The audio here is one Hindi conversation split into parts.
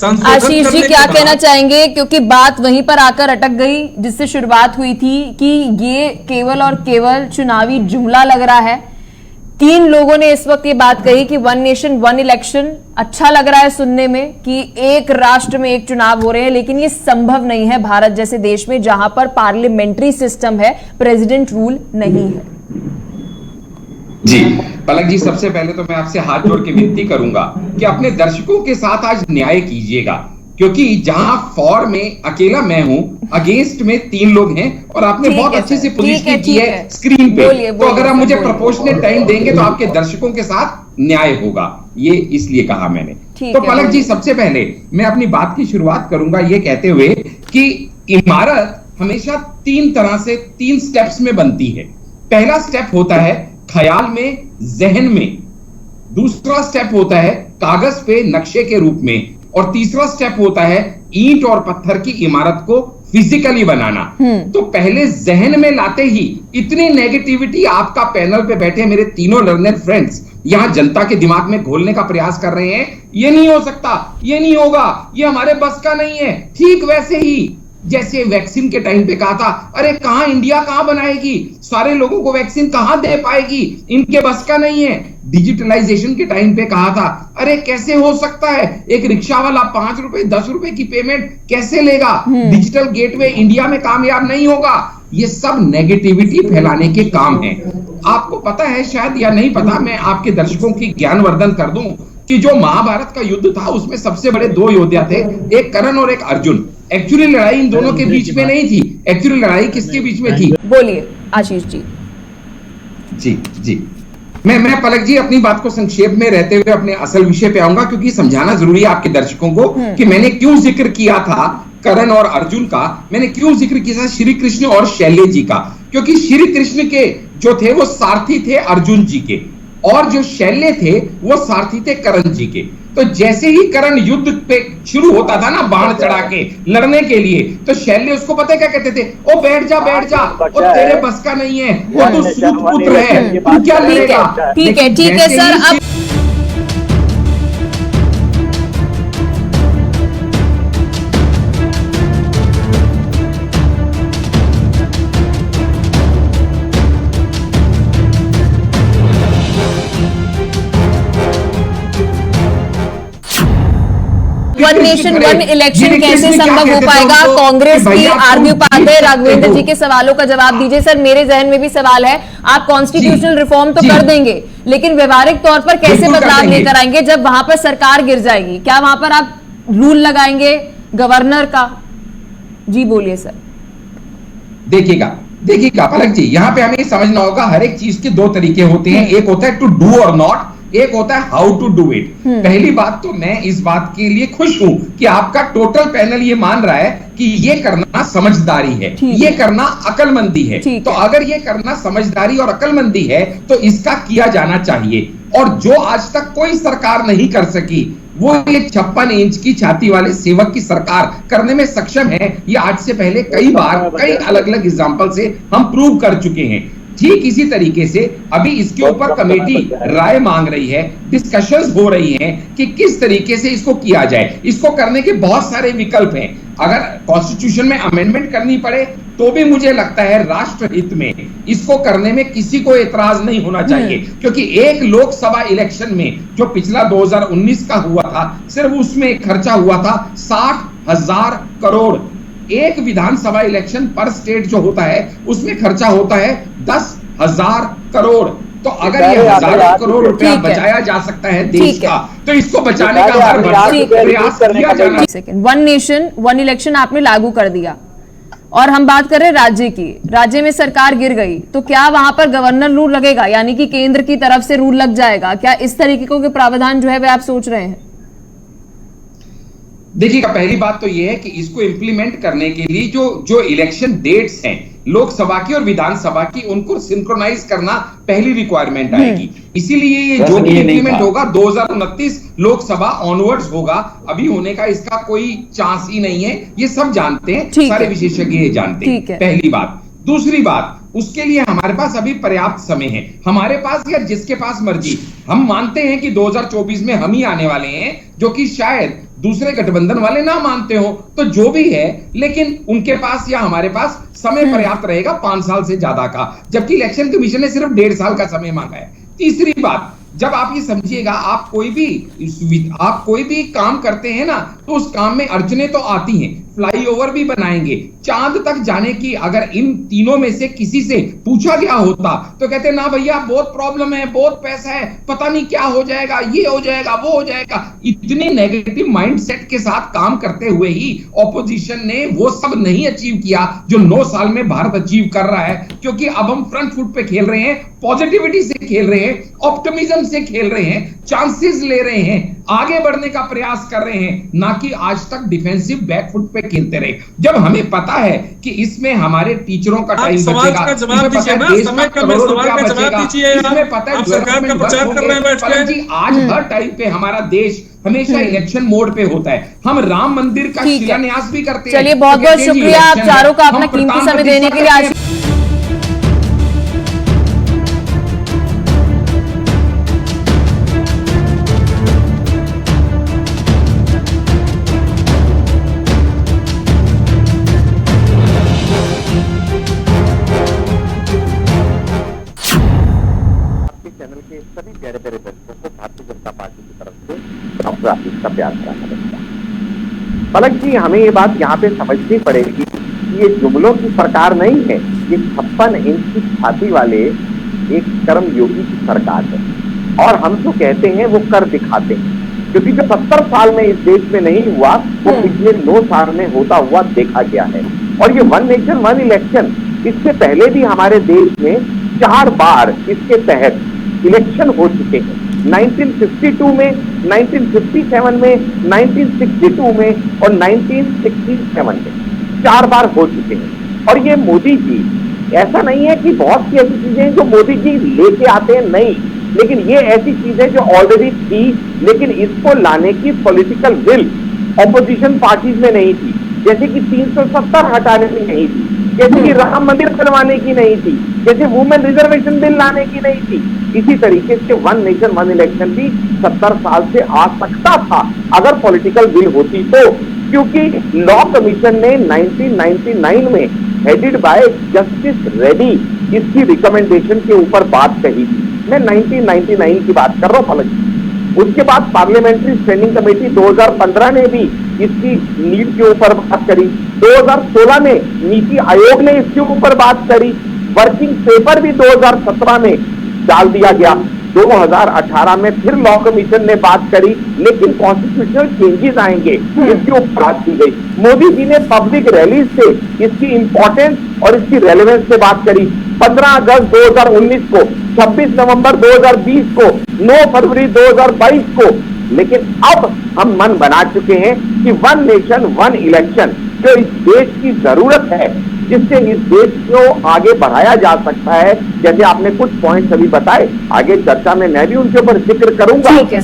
आशीष जी क्या कहना चाहेंगे, क्योंकि बात वहीं पर आकर अटक गई जिससे शुरुआत हुई थी कि ये केवल और केवल चुनावी जुमला लग रहा है। 3 लोगों ने इस वक्त ये बात कही कि 1 नेशन 1 इलेक्शन अच्छा लग रहा है सुनने में कि एक राष्ट्र में एक चुनाव हो रहे हैं, लेकिन ये संभव नहीं है भारत जैसे देश में जहां पर पार्लियामेंट्री सिस्टम है, प्रेसिडेंट रूल नहीं है। जी पलक जी, सबसे पहले तो मैं आपसे हाथ जोड़ के विनती करूंगा कि अपने दर्शकों के साथ आज न्याय कीजिएगा, क्योंकि जहां फॉर में अकेला मैं हूं, अगेंस्ट में 3 लोग हैं और आपने बहुत अच्छे से पोजीशन की है स्क्रीन पे। तो अगर आप मुझे प्रोपोर्शनेट टाइम देंगे तो आपके दर्शकों के साथ न्याय होगा, ये इसलिए कहा मैंने। तो पलक जी, सबसे पहले मैं अपनी बात की शुरुआत करूंगा ये कहते हुए कि इमारत हमेशा 3 तरह से 3 स्टेप्स में बनती है। पहला स्टेप होता है ख्याल में, जहन में। दूसरा स्टेप होता है कागज पे नक्शे के रूप में, और तीसरा स्टेप होता है ईंट और पत्थर की इमारत को फिजिकली बनाना। तो पहले जहन में लाते ही इतनी नेगेटिविटी आपका पैनल पे बैठे मेरे तीनों लर्नर फ्रेंड्स यहां जनता के दिमाग में घोलने का प्रयास कर रहे हैं, ये नहीं हो सकता, ये नहीं होगा, ये हमारे बस का नहीं है। ठीक वैसे ही जैसे वैक्सीन के टाइम पे कहा था, अरे कहां इंडिया कहां बनाएगी, सारे लोगों को वैक्सीन कहां दे पाएगी, इनके बस का नहीं है। डिजिटलाइजेशन के टाइम पे कहा था, अरे कैसे हो सकता है, एक रिक्शा वाला 5 रुपए 10 रुपए की पेमेंट कैसे लेगा, डिजिटल गेटवे इंडिया में कामयाब नहीं होगा। ये सब नेगेटिविटी फैलाने के काम है। आपको पता है शायद या नहीं पता, मैं आपके दर्शकों की ज्ञानवर्धन कर दूं कि जो महाभारत का युद्ध था उसमें सबसे बड़े 2 योद्धा थे, एक कर्ण और एक अर्जुन। एक्चुअली लड़ाई इन दोनों के बीच में नहीं थी, एक्चुअली लड़ाई किसके बीच में थी? बोलिए आशीष जी। जी जी, मैं पलक जी अपनी बात को संक्षेप में रहते हुए अपने असल विषय पे आऊंगा, क्योंकि समझाना जरूरी है आपके दर्शकों को कि मैंने क्यों जिक्र किया था कर्ण और अर्जुन का, मैंने क्यों जिक्र किया था श्री कृष्ण और शैल्य जी का। क्योंकि श्री कृष्ण के जो थे वो सारथी थे अर्जुन जी के, और जो शैल्य थे वो सारथी थे कर्ण जी के। तो जैसे ही कर्ण युद्ध पे शुरू होता था ना बाण चढ़ा के लड़ने के लिए, तो शैल्य उसको पता है क्या कहते थे, ओ बैठ जा बैठ जा, ओ तेरे बस का नहीं है, वो तो सूत पुत्र है, तू क्या लड़ेगा। ठीक है सर। अब वन नेशन 1 इलेक्शन कैसे संभव हो पाएगा? कांग्रेस की आरबी उपाध्याय राघवेंद्र जी के सवालों का जवाब दीजिए। सर मेरे जहन में भी सवाल है, आप कॉन्स्टिट्यूशनल रिफॉर्म तो कर देंगे, लेकिन व्यवहारिक तौर पर कैसे बदलाव लेकर आएंगे जब वहां पर सरकार गिर जाएगी? क्या वहां पर आप रूल लगाएंगे गवर्नर का? जी बोलिए सर। देखिएगा पलक जी, यहाँ पे हमें समझना होगा हर एक चीज के 2 तरीके होते हैं। एक होता है टू डू और नॉट, एक होता है हाउ टू डू इट। पहली बात तो मैं इस बात के लिए खुश हूं कि आपका टोटल पैनल ये मान रहा है कि ये करना समझदारी है, ये करना अकलमंदी है। तो अगर ये करना समझदारी और अकलमंदी है तो इसका किया जाना चाहिए। और जो आज तक कोई सरकार नहीं कर सकी, वो ये 56 इंच की छाती वाले सेवक की सरकार करने में सक्षम है। ये आज से पहले कई बार कई अलग अलग एग्जांपल से हम प्रूव कर चुके हैं। ठीक इसी तरीके से अभी इसके ऊपर कमेटी राय मांग रही है, डिस्कशंस हो रही हैं कि किस तरीके से इसको किया जाए। इसको करने के बहुत सारे विकल्प हैं। अगर कॉन्स्टिट्यूशन में अमेंडमेंट करनी पड़े तो भी मुझे लगता है राष्ट्र हित में इसको करने में किसी को एतराज नहीं होना चाहिए, क्योंकि एक लोकसभा इलेक्शन में जो पिछला 2019 का हुआ था, सिर्फ उसमें खर्चा हुआ था 60,000 करोड़। एक विधानसभा इलेक्शन पर स्टेट जो होता है उसमें खर्चा होता है 10,000 करोड़। तो अगर ये हजारों करोड़ रुपया बचाया जा सकता है देश का, तो इसको बचाने का हर प्रयास किया जाना। 1 नेशन 1 इलेक्शन आपने लागू कर दिया, और हम बात कर रहे हैं राज्य की। राज्य में सरकार गिर गई तो क्या वहां पर गवर्नर रूल लगेगा, यानी कि केंद्र की तरफ से रूल लग जाएगा? क्या इस तरीके के प्रावधान जो है वह आप सोच रहे हैं? देखिएगा, पहली बात तो यह है कि इसको इंप्लीमेंट करने के लिए जो इलेक्शन डेट्स हैं लोकसभा की और विधानसभा की, उनको सिंक्रोनाइज करना पहली रिक्वायरमेंट आएगी। इसीलिए ये जो भी इंप्लीमेंट होगा 2029 लोकसभा ऑनवर्ड्स होगा। अभी होने का इसका कोई चांस ही नहीं है, ये सब जानते हैं, सारे विशेषज्ञ ये जानते हैं। पहली बात। दूसरी बात, उसके लिए हमारे पास अभी पर्याप्त समय है, हमारे पास या जिसके पास मर्जी। हम मानते हैं कि 2024 में हम ही आने वाले हैं, जो कि शायद दूसरे गठबंधन वाले ना मानते हो तो जो भी है, लेकिन उनके पास या हमारे पास समय पर्याप्त रहेगा 5 साल से ज्यादा का, जबकि इलेक्शन कमीशन ने सिर्फ 1.5 साल का समय मांगा है। तीसरी बात, जब आप ये समझिएगा, आप कोई भी काम करते हैं ना, तो उस काम में अड़चने तो आती हैं। फ्लाईओवर भी बनाएंगे, चांद तक जाने की अगर इन तीनों में से किसी से पूछा गया होता तो कहते ना भैया बहुत प्रॉब्लम है, बहुत पैसा है, पता नहीं क्या हो जाएगा, ये हो जाएगा, वो हो जाएगा। इतने नेगेटिव माइंडसेट के साथ काम करते हुए ही ऑपोजिशन ने वो सब नहीं अचीव किया जो 9 साल में भारत अचीव कर रहा है, क्योंकि अब हम फ्रंट फुट पे खेल रहे हैं, पॉजिटिविटी से खेल रहे हैं, ऑप्टिमिज्म से खेल रहे हैं, चांसेस ले रहे हैं, आगे बढ़ने का प्रयास कर रहे हैं, ना कि आज तक डिफेंसिव बैकफुट पे खेलते रहे। जब हमें पता है कि इसमें हमारे टीचरों का टाइम बचेगा, जवाब दीजिए ना, समय का सवाल का जवाब दीजिए। इसमें पता है आप सरकार का प्रचार कर रहे हैं बैठ के। जी, आज हर टाइम पे हमारा देश हमेशा इलेक्शन मोड पे होता है। हम राम मंदिर का शिलान्यास भी करते हैं। चलिए, बहुत बहुत शुक्रिया आप चारों का अपना कीमती समय देने के लिए। आज चैनल के सभी प्यारे प्यारे दर्शकों को भारतीय जनता पार्टी की तरफ से डॉक्टर आशीष का प्यार भरा नमस्कार। पलक जी, हमें ये बात यहाँ पे समझनी पड़ेगी कि ये जुमलों की सरकार नहीं है, ये 56 इंच की छाती वाले एक कर्मयोगी की सरकार है। और हम जो कहते हैं वो कर दिखाते हैं, क्योंकि जो 70 साल में इस देश में नहीं हुआ वो पिछले 9 साल में होता हुआ देखा गया है। और ये 1 नेशन 1 इलेक्शन, इससे पहले भी हमारे देश में 4 बार इसके तहत इलेक्शन हो चुके हैं। 1952 में, 1957 में, 1962 में और 1967 में 4 बार हो चुके हैं। और ये मोदी जी, ऐसा नहीं है कि बहुत सी ऐसी चीजें जो मोदी जी लेके आते हैं, नहीं, लेकिन ये ऐसी चीजें जो ऑलरेडी थी, लेकिन इसको लाने की पॉलिटिकल विल ऑपोजिशन पार्टीज में नहीं थी। जैसे कि 370 हटाने की नहीं थी, जैसे कि राम मंदिर बनवाने की नहीं थी, जैसे वुमेन रिजर्वेशन बिल लाने की नहीं थी। इसी तरीके से 1 नेशन 1 इलेक्शन भी 70 साल से आ सकता था अगर पॉलिटिकल विल होती तो, क्योंकि लॉ कमीशन ने 1999 में हेडेड बाय जस्टिस रेड्डी इसकी रिकमेंडेशन के ऊपर बात कही थी। मैं 1999 की बात कर रहा हूँ पलक। उसके बाद पार्लियामेंट्री स्टैंडिंग कमेटी 2015 ने भी इसकी नीड के ऊपर बात करी, 2016 में नीति आयोग ने इसके ऊपर बात करी, वर्किंग पेपर भी 2017 में डाल दिया गया, 2018 में फिर लॉ कमीशन ने बात करी, लेकिन कॉन्स्टिट्यूशनल चेंजेस आएंगे इसके ऊपर बात की गई। मोदी जी ने पब्लिक रैलीज से इसकी इंपॉर्टेंस और इसकी रेलेवेंस से बात करी। 15 अगस्त 2019 को, 26 नवंबर 2020 को, 9 फरवरी 2022 को। लेकिन अब हम मन बना चुके हैं कि 1 नेशन 1 इलेक्शन जो इस देश की जरूरत है, जिससे इस देश को आगे बढ़ाया जा सकता है। जैसे आपने कुछ पॉइंट्स अभी बताए, आगे चर्चा में मैं भी उनके ऊपर जिक्र करूंगा। ठीक है।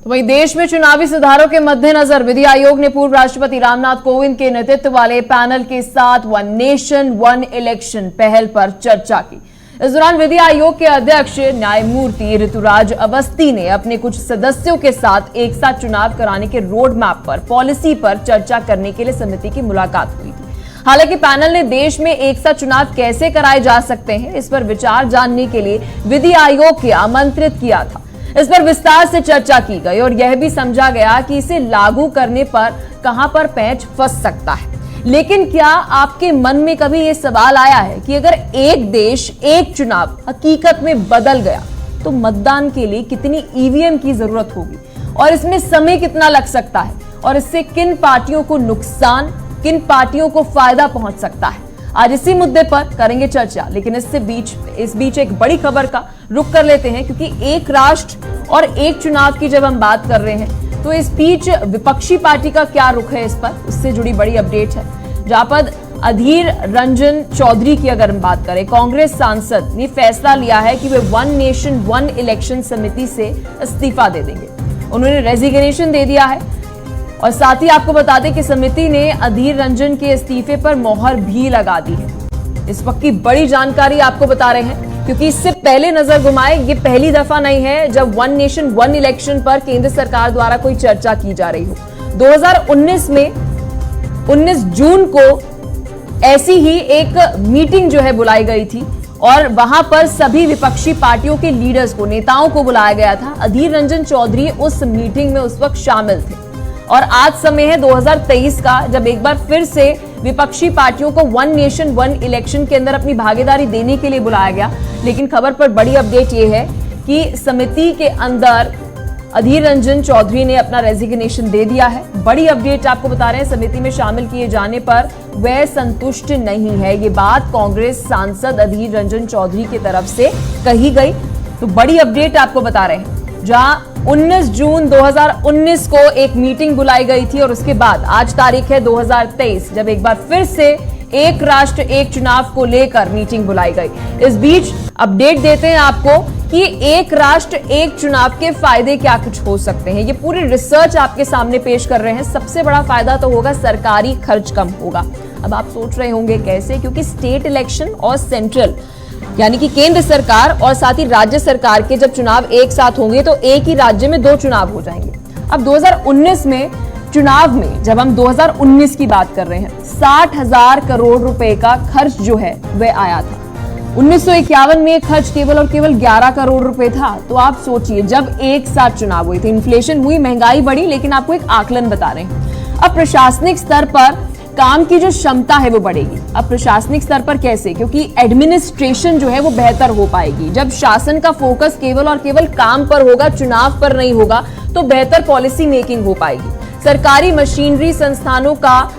वहीं देश में चुनावी सुधारों के मद्देनजर विधि आयोग ने पूर्व राष्ट्रपति रामनाथ कोविंद के नेतृत्व वाले पैनल के साथ 1 नेशन 1 इलेक्शन पहल पर चर्चा की। इस दौरान विधि आयोग के अध्यक्ष न्यायमूर्ति ऋतुराज अवस्थी ने अपने कुछ सदस्यों के साथ एक साथ चुनाव कराने के रोड मैप पर, पॉलिसी पर चर्चा करने के लिए समिति की मुलाकात हुई थी। हालांकि पैनल ने देश में एक साथ चुनाव कैसे कराए जा सकते हैं, इस पर विचार जानने के लिए विधि आयोग को आमंत्रित किया था। इस पर विस्तार से चर्चा की गई और यह भी समझा गया कि इसे लागू करने पर कहां पर पैंच फंस सकता है। लेकिन क्या आपके मन में कभी यह सवाल आया है कि अगर एक देश एक चुनाव हकीकत में बदल गया तो मतदान के लिए कितनी ईवीएम की जरूरत होगी और इसमें समय कितना लग सकता है और इससे किन पार्टियों को नुकसान, किन पार्टियों को फायदा पहुंच सकता है। आज इसी मुद्दे पर करेंगे चर्चा, लेकिन इस बीच एक बड़ी खबर का रुख कर लेते हैं, क्योंकि एक राष्ट्र और एक चुनाव की जब हम बात कर रहे हैं तो इस बीच विपक्षी पार्टी का क्या रुख है, इस पर उससे जुड़ी बड़ी अपडेट है, जहां पर अधीर रंजन चौधरी की अगर हम बात करें, कांग्रेस सांसद ने फैसला लिया है कि way one nation one election समिति से इस्तीफा दे देंगे। उन्होंने रेजिग्नेशन दे दिया है और साथ ही आपको बता दें कि समिति ने अधीर रंजन के इस्तीफे पर मोहर भी लगा दी है। इस वक्त की बड़ी जानकारी आपको बता रहे हैं, क्योंकि इससे पहले नजर घुमाए, ये पहली दफा नहीं है जब वन नेशन वन इलेक्शन पर केंद्र सरकार द्वारा कोई चर्चा की जा रही हो। 2019 में 19 जून को ऐसी ही एक मीटिंग जो है बुलाई गई थी और वहां पर सभी विपक्षी पार्टियों के लीडर्स को, नेताओं को बुलाया गया था। अधीर रंजन चौधरी उस मीटिंग में उस वक्त शामिल थे और आज समय है 2023 का, जब एक बार फिर से विपक्षी पार्टियों को वन नेशन वन इलेक्शन के अंदर अपनी भागीदारी देने के लिए बुलाया गया। लेकिन खबर पर बड़ी अपडेट यह है कि समिति के अंदर अधीर रंजन चौधरी ने अपना रेजिग्नेशन दे दिया है। बड़ी अपडेट आपको बता रहे हैं, समिति में शामिल किए जाने पर वह संतुष्ट नहीं है। ये बात कांग्रेस सांसद अधीर रंजन चौधरी की तरफ से कही गई। तो बड़ी अपडेट आपको बता रहे हैं, जहां 19 जून 2019 को एक मीटिंग बुलाई गई थी और उसके बाद आज तारीख है 2023, जब एक बार फिर से एक राष्ट्र एक चुनाव को लेकर मीटिंग बुलाई गई। इस बीच अपडेट देते हैं आपको कि एक राष्ट्र एक चुनाव के फायदे क्या कुछ हो सकते हैं। ये पूरी रिसर्च आपके सामने पेश कर रहे हैं। सबसे बड़ा फायदा तो होगा, सरकारी खर्च कम होगा। अब आप सोच रहे होंगे कैसे, क्योंकि स्टेट इलेक्शन और सेंट्रल यानी कि केंद्र सरकार और साथ ही राज्य सरकार के जब चुनाव एक साथ होंगे तो एक ही राज्य में 2 चुनाव हो जाएंगे। अब 2019 में चुनाव में, जब हम 2019 की बात कर रहे हैं, 60,000 करोड़ रुपए का खर्च जो है वह आया था। 1951 में खर्च केवल और केवल 11 करोड़ रुपए था। तो आप सोचिए, जब एक साथ चुनाव हुए थे, इन्फ्लेशन हुई, महंगाई बढ़ी, लेकिन आपको एक आकलन बता रहे हैं। अब प्रशासनिक स्तर पर काम की जो क्षमता है वो बढ़ेगी। अब प्रशासनिक स्तर पर कैसे, क्योंकि एडमिनिस्ट्रेशन जो है वो बेहतर हो पाएगी। जब शासन का फोकस केवल और केवल काम पर होगा, चुनाव पर नहीं होगा, तो बेहतर पॉलिसी मेकिंग हो पाएगी। सरकारी मशीनरी संस्थानों का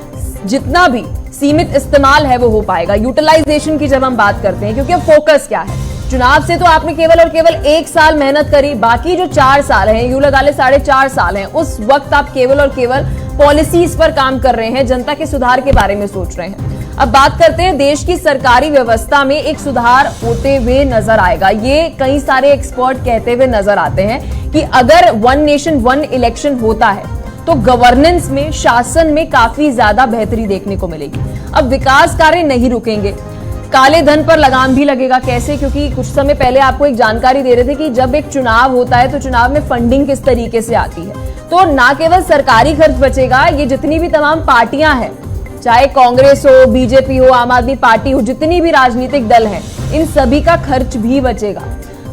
जितना भी सीमित इस्तेमाल है वो हो पाएगा। यूटिलाइजेशन की जब हम बात करते हैं, क्योंकि अब फोकस क्या है, चुनाव से तो आपने केवल और केवल 1 साल मेहनत करी, बाकी जो 4 साल हैं, यूं लगा ले 4.5 साल हैं, उस वक्त आप केवल और केवल पॉलिसीज पर काम कर रहे हैं, जनता के सुधार के बारे में सोच रहे हैं। अब बात करते हैं, देश की सरकारी व्यवस्था में एक सुधार होते हुए नजर आएगा। ये कई सारे एक्सपर्ट कहते हुए नजर आते हैं कि अगर वन नेशन वन इलेक्शन होता है तो गवर्नेंस में, शासन में काफी ज्यादा बेहतरी देखने को मिलेगी। अब विकास कार्य नहीं रुकेंगे, काले धन पर लगाम भी लगेगा। कैसे, क्योंकि कुछ समय पहले आपको एक जानकारी दे रहे थे कि जब एक चुनाव होता है तो चुनाव में फंडिंग किस तरीके से आती है। तो ना केवल सरकारी खर्च बचेगा, ये जितनी भी तमाम पार्टियां हैं, चाहे कांग्रेस हो, बीजेपी हो, आम आदमी पार्टी हो, जितनी भी राजनीतिक दल हैं, इन सभी का खर्च भी बचेगा।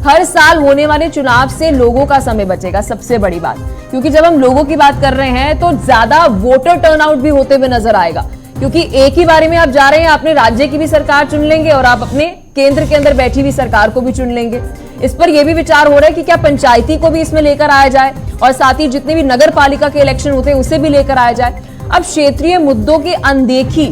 हर साल होने वाले चुनाव से लोगों का समय बचेगा, सबसे बड़ी बात, क्योंकि जब हम लोगों की बात कर रहे हैं तो ज्यादा वोटर टर्नआउट भी होते हुए नजर आएगा, क्योंकि एक ही बारे में आप जा रहे हैं, अपने राज्य की भी सरकार चुन लेंगे और आप अपने केंद्र के अंदर बैठी हुई सरकार को भी चुन लेंगे। इस पर यह भी विचार हो रहा है कि क्या पंचायती को भी इसमें लेकर आया जाए और साथ ही जितने भी नगर पालिका के इलेक्शन होते हैं उसे भी लेकर आया जाए। अब क्षेत्रीय मुद्दों की अनदेखी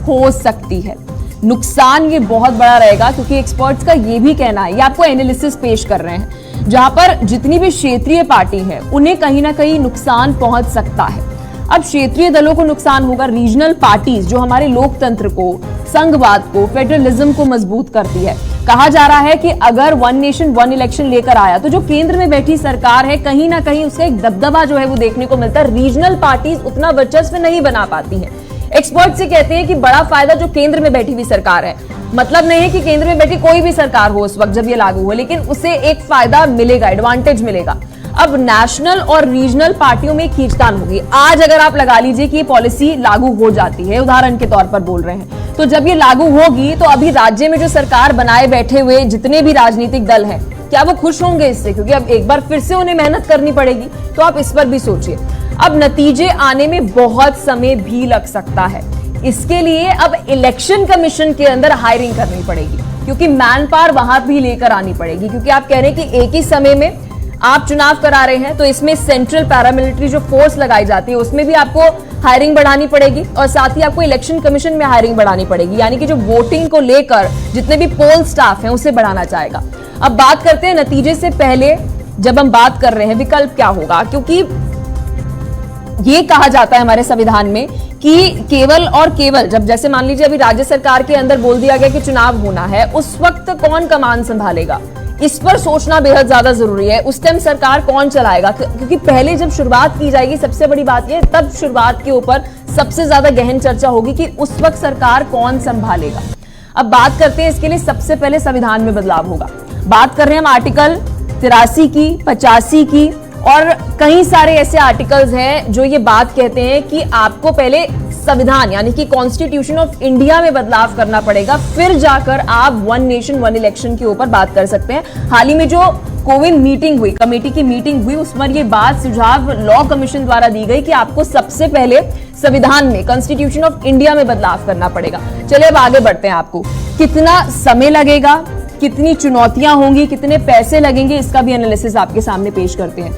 हो सकती है, नुकसान ये बहुत बड़ा रहेगा, क्योंकि एक्सपर्ट्स का ये भी कहना है, ये आपको एनालिसिस पेश कर रहे हैं, जहां पर जितनी भी क्षेत्रीय पार्टी है उन्हें कहीं ना कहीं नुकसान पहुंच सकता है। अब क्षेत्रीय दलों को नुकसान होगा, रीजनल पार्टीज जो हमारे लोकतंत्र को, संघवाद को, फेडरलिज्म को मजबूत करती है। कहा जा रहा है कि अगर वन नेशन वन इलेक्शन लेकर आया तो जो केंद्र में बैठी सरकार है, कहीं ना कहीं उसका एक दबदबा जो है वो देखने को मिलता है। रीजनल पार्टीज उतना वर्चस्व नहीं बना पाती हैं। एक्सपर्ट से कहते हैं कि बड़ा फायदा जो केंद्र में बैठी हुई सरकार है, मतलब नहीं है कि केंद्र में बैठी कोई भी सरकार हो उस वक्त जब ये लागू हो, लेकिन उसे एक फायदा मिलेगा, एडवांटेज मिलेगा। अब नेशनल और रीजनल पार्टियों में खींचतान होगी। आज अगर आप लगा लीजिए कि ये पॉलिसी लागू हो जाती है, उदाहरण के तौर पर बोल रहे हैं, तो जब ये लागू होगी तो अभी राज्य में जो सरकार बनाए बैठे हुए जितने भी राजनीतिक दल हैं, क्या वो खुश होंगे इससे? क्योंकि अब एक बार फिर से उन्हें मेहनत करनी पड़ेगी। तो आप इस पर भी सोचिए। अब नतीजे आने में बहुत समय भी लग सकता है। इसके लिए अब इलेक्शन कमीशन के अंदर हायरिंग करनी पड़ेगी, क्योंकि मैन पावर वहां भी लेकर आनी पड़ेगी, क्योंकि आप कह रहे हैं कि एक ही समय में आप चुनाव करा रहे हैं, तो इसमें सेंट्रल पैरामिलिट्री जो फोर्स लगाई जाती है उसमें भी आपको हायरिंग बढ़ानी पड़ेगी और साथ ही आपको इलेक्शन कमीशन में हायरिंग बढ़ानी पड़ेगी, यानी कि जो वोटिंग को लेकर जितने भी पोल स्टाफ हैं उसे बढ़ाना चाहेगा। अब बात करते हैं नतीजे से पहले, जब हम बात कर रहे हैं विकल्प क्या होगा, क्योंकि ये कहा जाता है हमारे संविधान में कि केवल और केवल जब जैसे मान लीजिए अभी राज्य सरकार के अंदर बोल दिया गया कि चुनाव होना है, उस वक्त कौन कमान संभालेगा, इस पर सोचना बेहद ज्यादा जरूरी है। उस टाइम सरकार कौन चलाएगा, क्योंकि पहले जब शुरुआत की जाएगी, सबसे बड़ी बात यह, तब शुरुआत के ऊपर सबसे ज्यादा गहन चर्चा होगी कि उस वक्त सरकार कौन संभालेगा। अब बात करते हैं, इसके लिए सबसे पहले संविधान में बदलाव होगा। बात कर रहे हैं हम आर्टिकल 83 की, 85 की, और कई सारे ऐसे आर्टिकल्स हैं जो ये बात कहते हैं कि आपको पहले संविधान यानी कि कॉन्स्टिट्यूशन ऑफ इंडिया में बदलाव करना पड़ेगा, फिर जाकर आप वन नेशन वन इलेक्शन के ऊपर बात कर सकते हैं। हाल ही में जो कोविन मीटिंग हुई, कमेटी की मीटिंग हुई, उसमें ये बात सुझाव लॉ कमीशन द्वारा दी गई कि आपको सबसे पहले संविधान में, कॉन्स्टिट्यूशन ऑफ इंडिया में बदलाव करना पड़ेगा। चलिए अब आगे बढ़ते हैं। आपको कितना समय लगेगा, कितनी चुनौतियां होंगी, कितने पैसे लगेंगे, इसका भी एनालिसिस आपके सामने पेश करते हैं।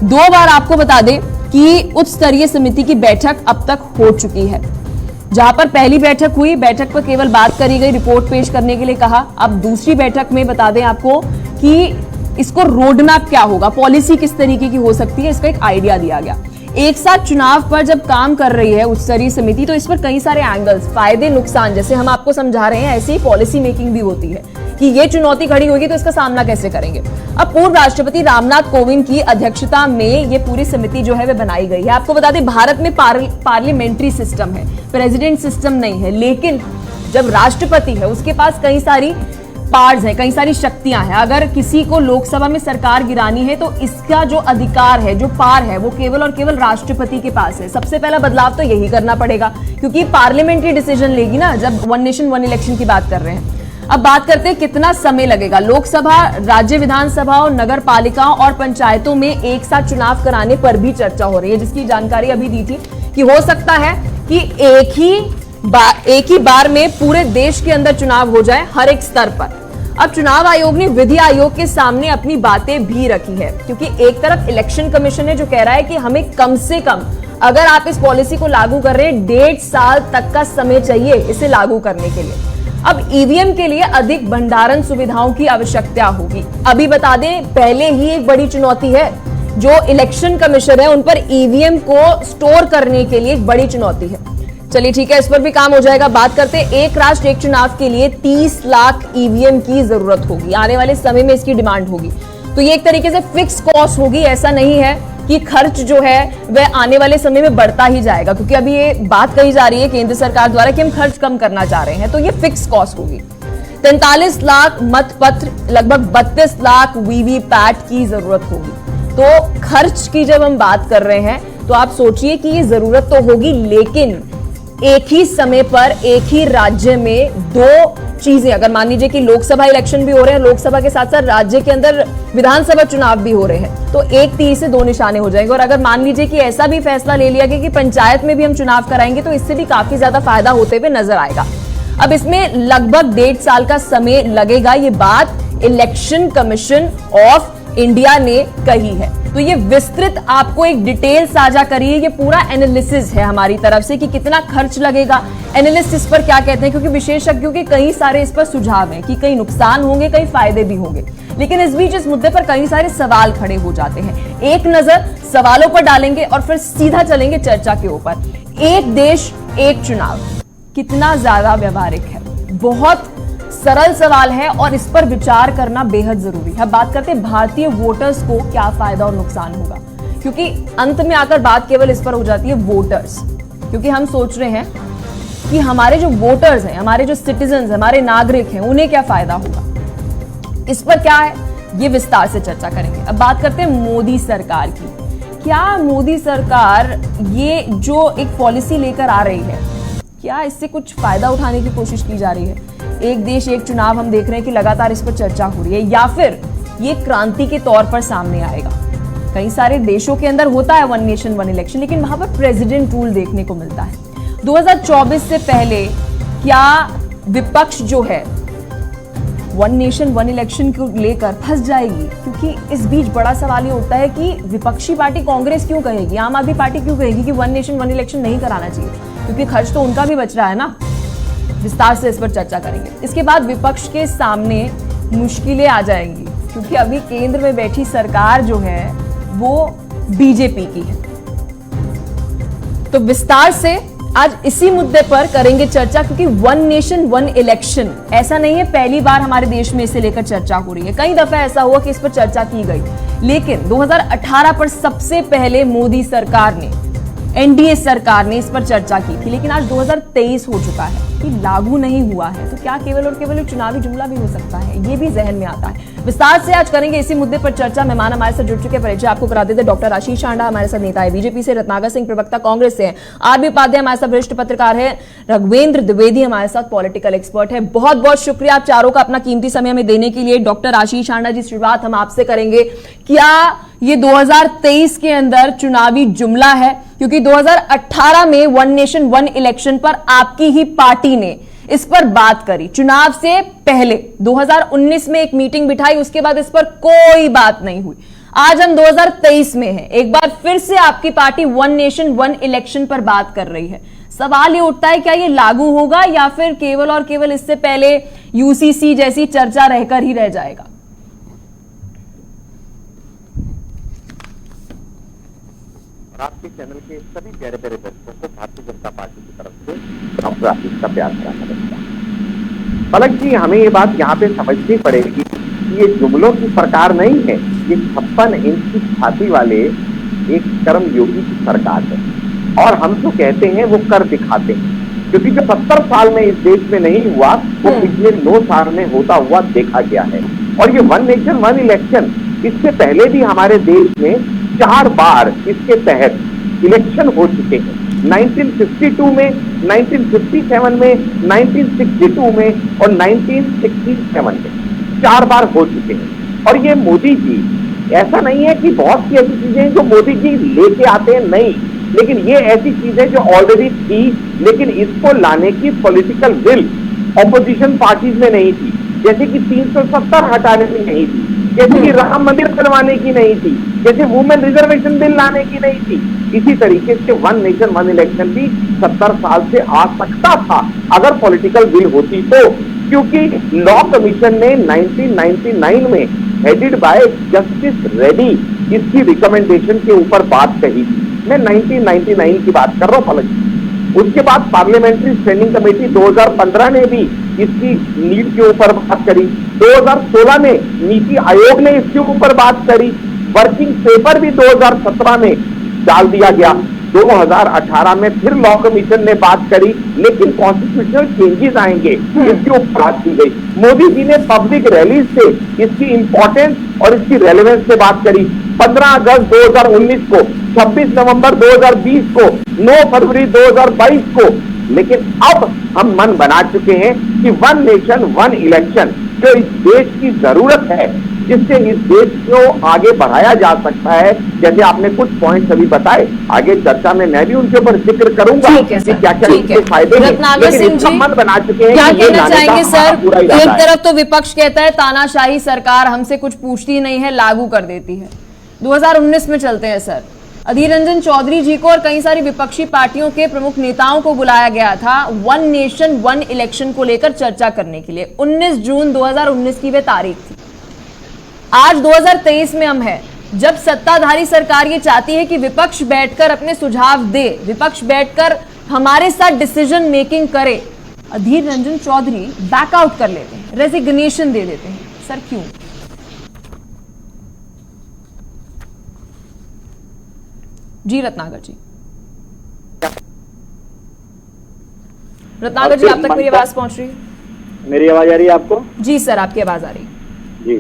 2 बार आपको बता दें कि उच्च स्तरीय समिति की बैठक अब तक हो चुकी है। जहां पर पहली बैठक हुई, बैठक पर केवल बात करी गई, रिपोर्ट पेश करने के लिए कहा। अब दूसरी बैठक में बता दें आपको कि इसको रोड मैप क्या होगा, पॉलिसी किस तरीके की हो सकती है, इसका एक आइडिया दिया गया। एक साथ चुनाव पर जब काम कर रही है उच्च स्तरीय समिति, तो इस पर कई सारे एंगल्स, फायदे नुकसान, जैसे हम आपको समझा रहे हैं, ऐसी ही पॉलिसी मेकिंग भी होती है कि ये चुनौती खड़ी होगी तो इसका सामना कैसे करेंगे। अब पूर्व राष्ट्रपति रामनाथ कोविंद की अध्यक्षता में ये पूरी समिति जो है वह बनाई गई है। आपको बता दें, भारत में पार्लियामेंट्री सिस्टम है, प्रेसिडेंट सिस्टम नहीं है, लेकिन जब राष्ट्रपति है उसके पास कई सारी पार्ट्स हैं, कई सारी शक्तियां हैं। अगर किसी को लोकसभा में सरकार गिरानी है तो इसका जो अधिकार है, जो पार है, वो केवल और केवल राष्ट्रपति के पास है। सबसे पहला बदलाव तो यही करना पड़ेगा, क्योंकि पार्लियामेंट्री डिसीजन लेगी ना, जब वन नेशन वन इलेक्शन की बात कर रहे हैं। अब बात करते हैं कितना समय लगेगा। लोकसभा, राज्य विधानसभा और नगर पालिकाओं और पंचायतों में एक साथ चुनाव कराने पर भी चर्चा हो रही है, जिसकी जानकारी अभी दी थी कि हो सकता है कि एक ही बार में पूरे देश के अंदर चुनाव हो जाए, हर एक स्तर पर। अब चुनाव आयोग ने विधि आयोग के सामने अपनी बातें भी रखी है, क्योंकि एक तरफ इलेक्शन कमीशन है जो कह रहा है कि हमें कम से कम, अगर आप इस पॉलिसी को लागू कर रहे हैं, 1.5 साल तक का समय चाहिए इसे लागू करने के लिए। अब ईवीएम के लिए अधिक भंडारण सुविधाओं की आवश्यकता होगी। अभी बता दें, पहले ही एक बड़ी चुनौती है, जो इलेक्शन कमीशन है उन पर ईवीएम को स्टोर करने के लिए एक बड़ी चुनौती है। चलिए ठीक है, इस पर भी काम हो जाएगा। बात करते हैं, एक राष्ट्र एक चुनाव के लिए 30 लाख ईवीएम की जरूरत होगी, आने वाले समय में इसकी डिमांड होगी। तो ये एक तरीके से फिक्स कॉस्ट होगी, ऐसा नहीं है कि खर्च जो है वह आने वाले समय में बढ़ता ही जाएगा, क्योंकि अभी ये बात कही जा रही है केंद्र सरकार द्वारा कि हम खर्च कम करना चाह रहे हैं, तो ये फिक्स कॉस्ट होगी। 43 लाख मतपत्र, लगभग 32 लाख वीवीपैट की जरूरत होगी। तो खर्च की जब हम बात कर रहे हैं तो आप सोचिए कि ये जरूरत तो होगी, लेकिन एक ही समय पर एक ही राज्य में 2 चीजें, अगर मान लीजिए कि लोकसभा इलेक्शन भी हो रहे हैं, लोकसभा के साथ साथ राज्य के अंदर विधानसभा चुनाव भी हो रहे हैं, तो एक तीर से 2 निशाने हो जाएंगे। और अगर मान लीजिए कि ऐसा भी फैसला ले लिया गया कि पंचायत में भी हम चुनाव कराएंगे, तो इससे भी काफी ज्यादा फायदा होते हुए नजर आएगा। अब इसमें लगभग 1.5 साल का समय लगेगा, ये बात इलेक्शन कमीशन ऑफ इंडिया ने कही है। तो ये विस्तृत आपको एक डिटेल साझा करिए, ये पूरा एनालिसिस है हमारी तरफ से कि कितना खर्च लगेगा, एनालिस्ट इस पर क्या कहते हैं, क्योंकि विशेषज्ञों के कई सारे इस पर सुझाव हैं कि कई नुकसान होंगे, कई फायदे भी होंगे। लेकिन इस बीच इस मुद्दे पर कई सारे सवाल खड़े हो जाते हैं। एक नजर सवालों पर डालेंगे और फिर सीधा चलेंगे चर्चा के ऊपर। एक देश एक चुनाव कितना ज्यादा व्यवहारिक है, बहुत सरल सवाल है और इस पर विचार करना बेहद जरूरी है। बात करते हैं भारतीय वोटर्स को क्या फायदा और नुकसान होगा, क्योंकि अंत में आकर बात केवल इस पर हो जाती है वोटर्स, क्योंकि हम सोच रहे हैं कि हमारे जो वोटर्स हैं, हमारे जो सिटीजन, हमारे नागरिक हैं, उन्हें क्या फायदा होगा। इस पर क्या है, ये विस्तार से चर्चा करेंगे। अब बात करते हैं मोदी सरकार की। क्या मोदी सरकार ये जो एक पॉलिसी लेकर आ रही है, क्या इससे कुछ फायदा उठाने की कोशिश की जा रही है। एक देश एक चुनाव हम देख रहे हैं कि लगातार इस पर चर्चा हो रही है, या फिर ये क्रांति के तौर पर सामने आएगा। कई सारे देशों के अंदर होता है वन नेशन वन इलेक्शन, लेकिन वहां पर प्रेसिडेंट रूल देखने को मिलता है। 2024 से पहले क्या विपक्ष जो है वन नेशन वन इलेक्शन को लेकर फंस जाएगी, क्योंकि इस बीच बड़ा सवाल ये उठता है कि विपक्षी पार्टी कांग्रेस क्यों कहेगी, आम आदमी पार्टी क्यों कहेगी कि वन नेशन वन इलेक्शन नहीं कराना चाहिए, क्योंकि खर्च तो उनका भी बच रहा है ना। विस्तार से इस पर चर्चा करेंगे। इसके बाद विपक्ष के सामने मुश्किलें आ जाएंगी, क्योंकि अभी केंद्र में बैठी सरकार जो है वो बीजेपी की है। तो विस्तार से आज इसी मुद्दे पर करेंगे चर्चा, क्योंकि वन नेशन वन इलेक्शन ऐसा नहीं है पहली बार हमारे देश में इसे लेकर चर्चा हो रही है। कई दफा ऐसा हुआ कि इस पर चर्चा की गई, लेकिन 2018 पर सबसे पहले मोदी सरकार ने, एनडीए सरकार ने इस पर चर्चा की थी। लेकिन आज 2023 हो चुका है कि लागू नहीं हुआ है, तो क्या केवल और केवल चुनावी जुमला भी हो सकता है? ये भी जहन में आता है। विस्तार से आज करेंगे इसी मुद्दे पर चर्चा। मेहमान हमारे साथ जुड़ चुके हैं, परिचय आपको करा देते। डॉक्टर आशीष सांडा हमारे साथ नेता है बीजेपी से, रत्नाकर सिंह प्रवक्ता कांग्रेस से, आरबी उपाध्याय हमारे साथ वरिष्ठ पत्रकार है, रघुवेंद्र द्विवेदी हमारे साथ पॉलिटिकल एक्सपर्ट है। बहुत बहुत शुक्रिया आप चारों का अपना कीमती समय में देने के लिए। डॉक्टर आशीष सांडा जी, शुरुआत हम आपसे करेंगे। क्या ये 2023 के अंदर चुनावी जुमला है? क्योंकि 2018 में वन नेशन वन इलेक्शन पर आपकी ही पार्टी ने इस पर बात करी, चुनाव से पहले 2019 में एक मीटिंग बिठाई, उसके बाद इस पर कोई बात नहीं हुई। आज हम 2023 में हैं, एक बार फिर से आपकी party one nation one election पर बात कर रही है। सवाल ये उठता है, क्या ये लागू होगा या फिर केवल और केवल इससे पहले यूसीसी जैसी चर्चा रहकर ही रह जाएगा? आपके चैनल के सभी प्यारे प्यारे दर्शकों को भारतीय जनता पार्टी की तरफ से डॉक्टर आशीष का प्यार भरा नमस्कार। पलक जी, हमें ये बात यहाँ पे समझनी पड़ेगी कि ये जुमलों की सरकार नहीं है, ये 56 इंच की छाती वाले एक कर्मयोगी की सरकार है। और हम जो कहते हैं वो कर दिखाते हैं, क्योंकि जो 70 साल में इस देश में नहीं हुआ वो पिछले 9 साल में होता हुआ देखा गया है। और ये वन नेशन वन इलेक्शन, इससे पहले भी हमारे देश में 4 बार इसके तहत इलेक्शन हो चुके हैं। 1952 में, 1957 में, 1962 में और 1967 में 4 बार हो चुके हैं। और ये मोदी जी, ऐसा नहीं है कि बहुत सी ऐसी चीजें जो मोदी जी लेके आते हैं, नहीं, लेकिन ये ऐसी चीजें जो ऑलरेडी थी, लेकिन इसको लाने की पॉलिटिकल विल ऑपोजिशन पार्टीज में नहीं थी। जैसे कि 370 हटाने की नहीं थी, जैसे कि राम मंदिर बनवाने की नहीं थी, जैसे वुमेन रिजर्वेशन बिल लाने की नहीं थी। इसी तरीके से वन नेशन वन इलेक्शन भी 70 साल से आ सकता था अगर पॉलिटिकल विल होती तो, क्योंकि लॉ कमीशन ने 1999 में हेडेड बाय जस्टिस रेड्डी इसकी रिकमेंडेशन के ऊपर बात कही थी। मैं 1999 की बात कर रहा हूँ पलक। उसके बाद पार्लियामेंट्री स्टैंडिंग कमेटी 2015 ने भी इसकी नीड के ऊपर बात करी। 2016 में नीति आयोग ने इसके ऊपर बात करी। वर्किंग पेपर भी 2017 में डाल दिया गया। 2018 में फिर लॉ कमीशन ने बात करी, लेकिन कॉन्स्टिट्यूशनल चेंजेस आएंगे, इसके ऊपर बात की गई। मोदी जी ने पब्लिक रैली से इसकी इंपॉर्टेंस और इसकी रेलेवेंस से बात करी। 15 अगस्त 2019 को, 26 नवंबर 2020 को, 9 फरवरी 2022 को। लेकिन अब हम मन बना चुके हैं कि वन नेशन वन इलेक्शन जो इस देश की जरूरत है, जिससे इस देश को आगे बढ़ाया जा सकता है, जैसे आपने कुछ पॉइंट्स अभी बताए, आगे चर्चा में मैं भी उनके ऊपर जिक्र करूंगा कि क्या क्या इसके फायदे हैं। रत्नाकर सिंह जी, मन बना चुके हैं, क्या कहना चाहेंगे सर? एक है। तरफ तो विपक्ष कहता है तानाशाही सरकार हमसे कुछ पूछती नहीं है, लागू कर देती है। 2019 में चलते हैं सर, अधीर रंजन चौधरी जी को और कई सारी विपक्षी पार्टियों के प्रमुख नेताओं को बुलाया गया था वन नेशन वन इलेक्शन को लेकर चर्चा करने के लिए। 19 जून 2019 की वे तारीख थी। आज 2023 में हम हैं, जब सत्ताधारी सरकार ये चाहती है कि विपक्ष बैठकर अपने सुझाव दे, विपक्ष बैठकर हमारे साथ डिसीजन मेकिंग करे। अधीर रंजन चौधरी बैकआउट कर लेते हैं, रेजिग्नेशन दे देते हैं। सर क्यों? जी रत्नाकर जी, रत्नाकर जी आप तक मेरी आवाज पहुंच रही है? मेरी आवाज आ रही है आपको? जी सर, आपकी आवाज आ रही है। जी,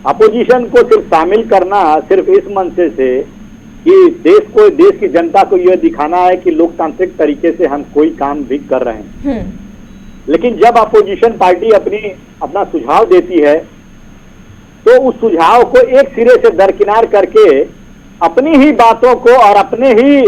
अपोजिशन को सिर्फ शामिल करना सिर्फ इस मंशे से कि देश की जनता को यह दिखाना है कि लोकतांत्रिक तरीके से हम कोई काम भी कर रहे हैं। लेकिन जब अपोजिशन पार्टी अपना सुझाव देती है तो उस सुझाव को एक सिरे से दरकिनार करके अपनी ही बातों को और अपने ही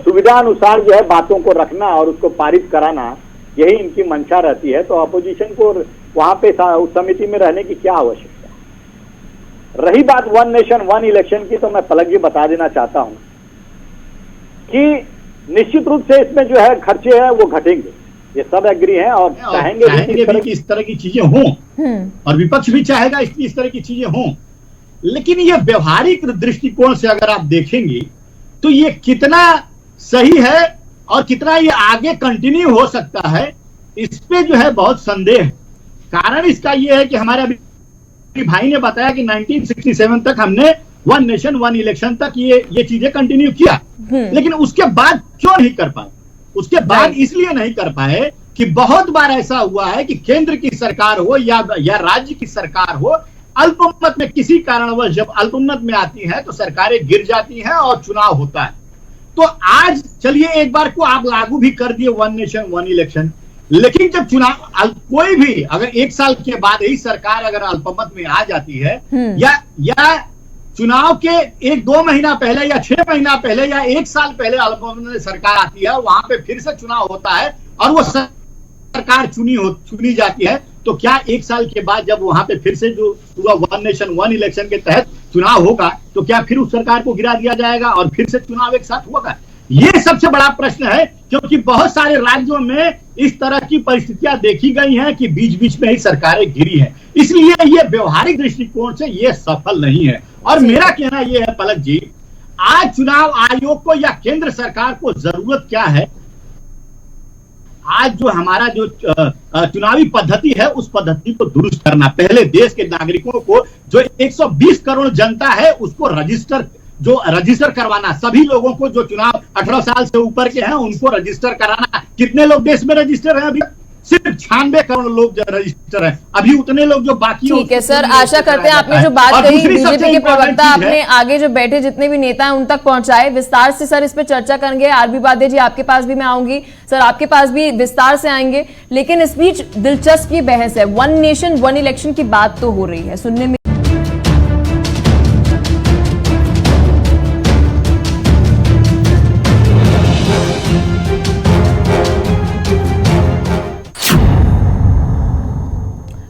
सुविधा अनुसार जो है बातों को रखना और उसको पारित कराना, यही इनकी मंशा रहती है। तो अपोजिशन को वहां पे उस समिति में रहने की क्या आवश्यकता है। रही बात वन नेशन वन इलेक्शन की, तो मैं पलक जी बता देना चाहता हूं कि निश्चित रूप से इसमें जो है खर्चे हैं वो घटेंगे, ये सब एग्री हैं और चाहेंगे भी कि इस तरह की चीजें हों, और विपक्ष भी चाहेगा इस तरह की चीजें हों। लेकिन ये व्यवहारिक दृष्टिकोण से अगर आप देखेंगे तो ये कितना सही है और कितना ये आगे कंटिन्यू हो सकता है, इस पे जो है बहुत संदेह है। कारण इसका ये है कि हमारे अभी भाई ने बताया कि 1967 तक हमने वन नेशन वन इलेक्शन तक ये चीजें कंटिन्यू किया, लेकिन उसके बाद क्यों नहीं कर पाए? उसके बाद इसलिए नहीं कर पाए कि बहुत बार ऐसा हुआ है कि केंद्र की सरकार हो या राज्य की सरकार हो, अल्पमत में किसी कारणवश जब अल्पमत में आती है तो सरकारें गिर जाती हैं और चुनाव होता है। तो आज चलिए एक बार को आप लागू भी कर दिए वन नेशन वन इलेक्शन, लेकिन जब चुनाव कोई भी अगर एक साल के बाद ही सरकार अगर अल्पमत में आ जाती है या चुनाव के 1-2 महीना पहले या 6 महीना पहले या 1 साल पहले अल्पमत में सरकार आती है, वहां पे फिर से चुनाव होता है और वो सरकार चुनी जाती है, तो क्या 1 साल के बाद जब वहां पे फिर से जो पूरा वन नेशन वन इलेक्शन के तहत चुनाव होगा तो क्या फिर उस सरकार को गिरा दिया जाएगा और फिर से चुनाव एक साथ होगा? ये सबसे बड़ा प्रश्न है, क्योंकि बहुत सारे राज्यों में इस तरह की परिस्थितियां देखी गई हैं कि बीच बीच में ही सरकारें गिरी हैं, इसलिए ये व्यवहारिक दृष्टिकोण से ये सफल नहीं है। और मेरा कहना यह है पलक जी, आज चुनाव आयोग को या केंद्र सरकार को जरूरत क्या है, आज जो हमारा जो चुनावी पद्धति है उस पद्धति को दुरुस्त करना। पहले देश के नागरिकों को जो 120 करोड़ जनता है उसको रजिस्टर करवाना, सभी लोगों को जो चुनाव 18 साल से ऊपर के हैं उनको रजिस्टर कराना। कितने लोग देश में रजिस्टर हैं? अभी सिर्फ 96 करोड़ लोग रजिस्टर हैं, अभी उतने लोग जो बाकी। ठीक है सर, आशा करते हैं आपने जो बात कही बीजेपी के प्रवक्ता आपने आगे जो बैठे जितने भी नेता हैं उन तक पहुंचाए। विस्तार से सर इस पे चर्चा करेंगे। आरबी उपाध्याय जी आपके पास भी मैं आऊंगी, सर आपके पास भी विस्तार से आएंगे, लेकिन इस बीच दिलचस्प ये बहस है, वन नेशन वन इलेक्शन की बात तो हो रही है, सुनने में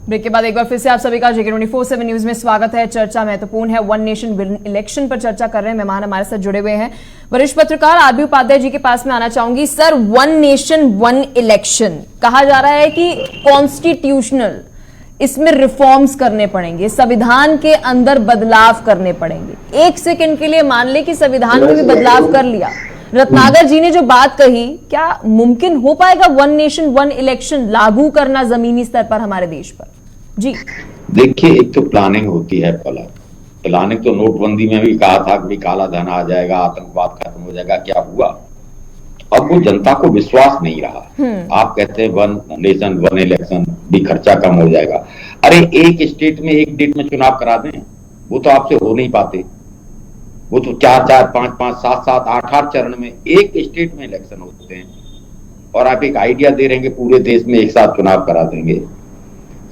ब्रेक के बाद एक बार फिर से आप सभी का JK 24/7 न्यूज में स्वागत है। चर्चा महत्वपूर्ण है, वन नेशन वन इलेक्शन पर चर्चा कर रहे हैं। मेहमान हमारे साथ जुड़े हुए हैं, वरिष्ठ पत्रकार आरबी उपाध्याय जी के पास में आना चाहूंगी। Sir, one nation one election कहा जा रहा है कि कॉन्स्टिट्यूशनल, इसमें रिफॉर्म्स करने पड़ेंगे, संविधान के अंदर बदलाव करने पड़ेंगे। एक सेकेंड के लिए मान ले कि संविधान में भी बदलाव कर लिया, रत्नागर जी ने जो बात कही, क्या मुमकिन हो पाएगा वन नेशन वन इलेक्शन लागू करना जमीनी स्तर पर हमारे देश पर? जी देखिए, एक तो प्लानिंग होती है, प्लानिंग तो नोटबंदी में भी कहा था कि काला धन आ जाएगा, आतंकवाद खत्म हो जाएगा, क्या हुआ? अब वो जनता को विश्वास नहीं रहा। आप कहते हैं वन नेशन वन इलेक्शन भी खर्चा कम हो जाएगा। अरे एक स्टेट में एक डेट में चुनाव करा दें, वो तो आपसे हो नहीं पाते। वो तो 4-4, 5-5, 7-7, 8-8 चरण में एक स्टेट में इलेक्शन होते हैं, और आप एक आइडिया दे रहे हैं कि पूरे देश में एक साथ चुनाव करा देंगे।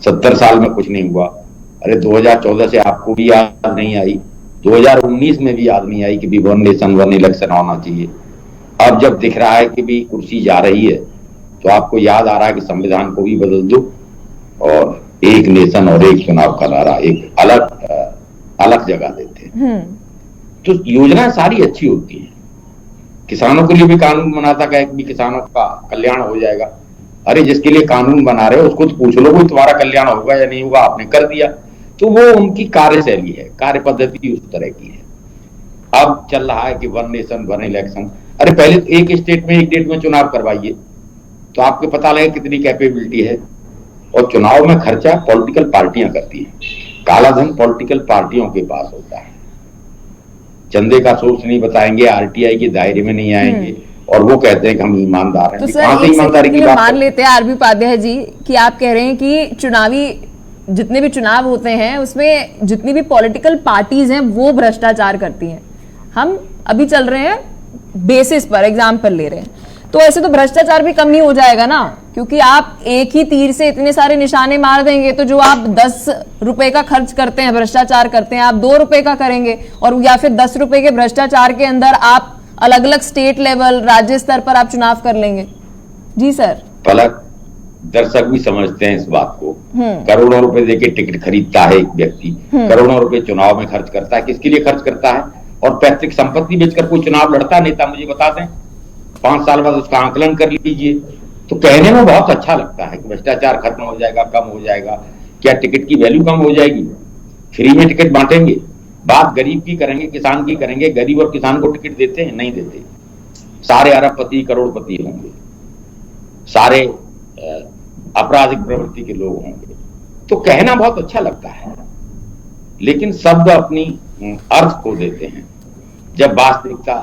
70 साल में कुछ नहीं हुआ। अरे 2014 से आपको भी याद नहीं आई, 2019 में भी याद नहीं आई कि भी वन नेशन वन इलेक्शन होना चाहिए। अब जब दिख रहा है कि भी कुर्सी जा रही है तो आपको याद आ रहा है कि संविधान को भी बदल दो और एक नेशन और एक चुनाव करारा एक अलग जगह देते हैं। तो योजना सारी अच्छी होती है। किसानों के लिए भी कानून बनाता है कि किसानों का कल्याण हो जाएगा। अरे जिसके लिए कानून बना रहे हो उसको तो पूछ लो कि तुम्हारा कल्याण होगा या नहीं होगा, आपने कर दिया। तो वो उनकी कार्यशैली है, कार्य पद्धति उस तरह की है। अब चल रहा है कि वन नेशन वन इलेक्शन। अरे पहले तो एक स्टेट में एक डेट में चुनाव करवाइए तो आपको पता लगे कितनी कैपेबिलिटी है। और चुनाव में खर्चा पॉलिटिकल पार्टियां करती हैं, काला धन पॉलिटिकल पार्टियों के पास होता है। चंदे का सोर्स नहीं बताएंगे, आरटीआई के दायरे में नहीं आएंगे, और वो कहते हैं कि हम ईमानदार हैं। तो सर ईमानदारी की बात मान लेते हैं आरबी उपाध्याय जी कि आप कह रहे हैं कि चुनावी जितने भी चुनाव होते हैं उसमें जितनी भी पॉलिटिकल पार्टीज हैं वो भ्रष्टाचार करती हैं। हम अभी चल रहे हैं बेसिस पर, एग्जाम्पल ले रहे हैं, तो ऐसे तो भ्रष्टाचार भी कम ही हो जाएगा ना, क्योंकि आप एक ही तीर से इतने सारे निशाने मार देंगे तो जो आप 10 रुपए का खर्च करते हैं, भ्रष्टाचार करते हैं, आप 2 रुपए का करेंगे, और या फिर 10 रुपए के भ्रष्टाचार के अंदर आप अलग अलग स्टेट लेवल, राज्य स्तर पर आप चुनाव कर लेंगे। जी सर। पलक, दर्शक भी समझते हैं इस बात को। करोड़ों रुपए देके टिकट खरीदता है एक व्यक्ति, करोड़ों रुपए चुनाव में खर्च करता है। किसके लिए खर्च करता है? और पैतृक संपत्ति बेचकर कोई चुनाव लड़ता नेता, मुझे बता दें, 5 साल बाद उसका आंकलन कर लीजिए। तो कहने में बहुत अच्छा लगता है कि भ्रष्टाचार खत्म हो जाएगा, कम हो जाएगा। क्या टिकट की वैल्यू कम हो जाएगी? फ्री में टिकट बांटेंगे। बात गरीब की करेंगे, किसान की करेंगे। गरीब और किसान को टिकट देते हैं? नहीं देते। सारे अरबपति करोड़पति होंगे, सारे आपराधिक प्रवृत्ति के लोग होंगे। तो कहना बहुत अच्छा लगता है, लेकिन शब्द अपनी अर्थ खो देते हैं जब वास्तविकता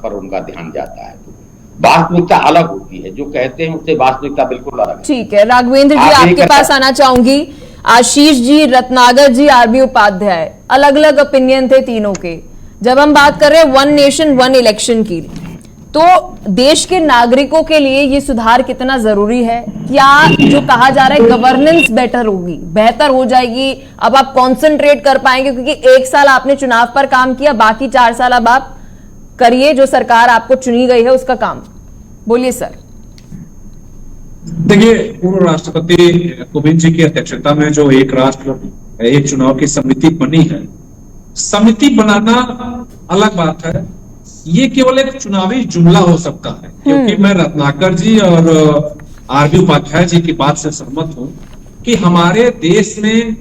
पर उनका ध्यान जाता है। तो वास्तविकता अलग होती है, जो कहते हैं उससे वास्तविकता बिल्कुल अलग है। ठीक है, राघवेंद्र जी आपके पास आना चाहूंगी। आशीष जी, रत्नागर जी, आरबी उपाध्याय, अलग अलग ओपिनियन थे तीनों के। जब हम बात कर रहे हैं वन नेशन वन इलेक्शन की, तो देश के नागरिकों के लिए ये सुधार कितना जरूरी है? क्या जो कहा जा रहा है गवर्नेंस बेटर होगी, बेहतर हो जाएगी, अब आप कंसंट्रेट कर पाएंगे? क्योंकि 1 साल आपने चुनाव पर काम किया, बाकी 4 साल अब आप करिए जो सरकार आपको चुनी गई है उसका काम। बोलिए सर। देखिए, पूर्व राष्ट्रपति कोविंद जी की अध्यक्षता में जो एक राष्ट्र एक चुनाव की समिति बनी है, समिति बनाना अलग बात है, ये केवल एक चुनावी जुमला हो सकता है। क्योंकि मैं रत्नाकर जी और आरबी उपाध्याय जी की बात से सहमत हूं कि हमारे देश में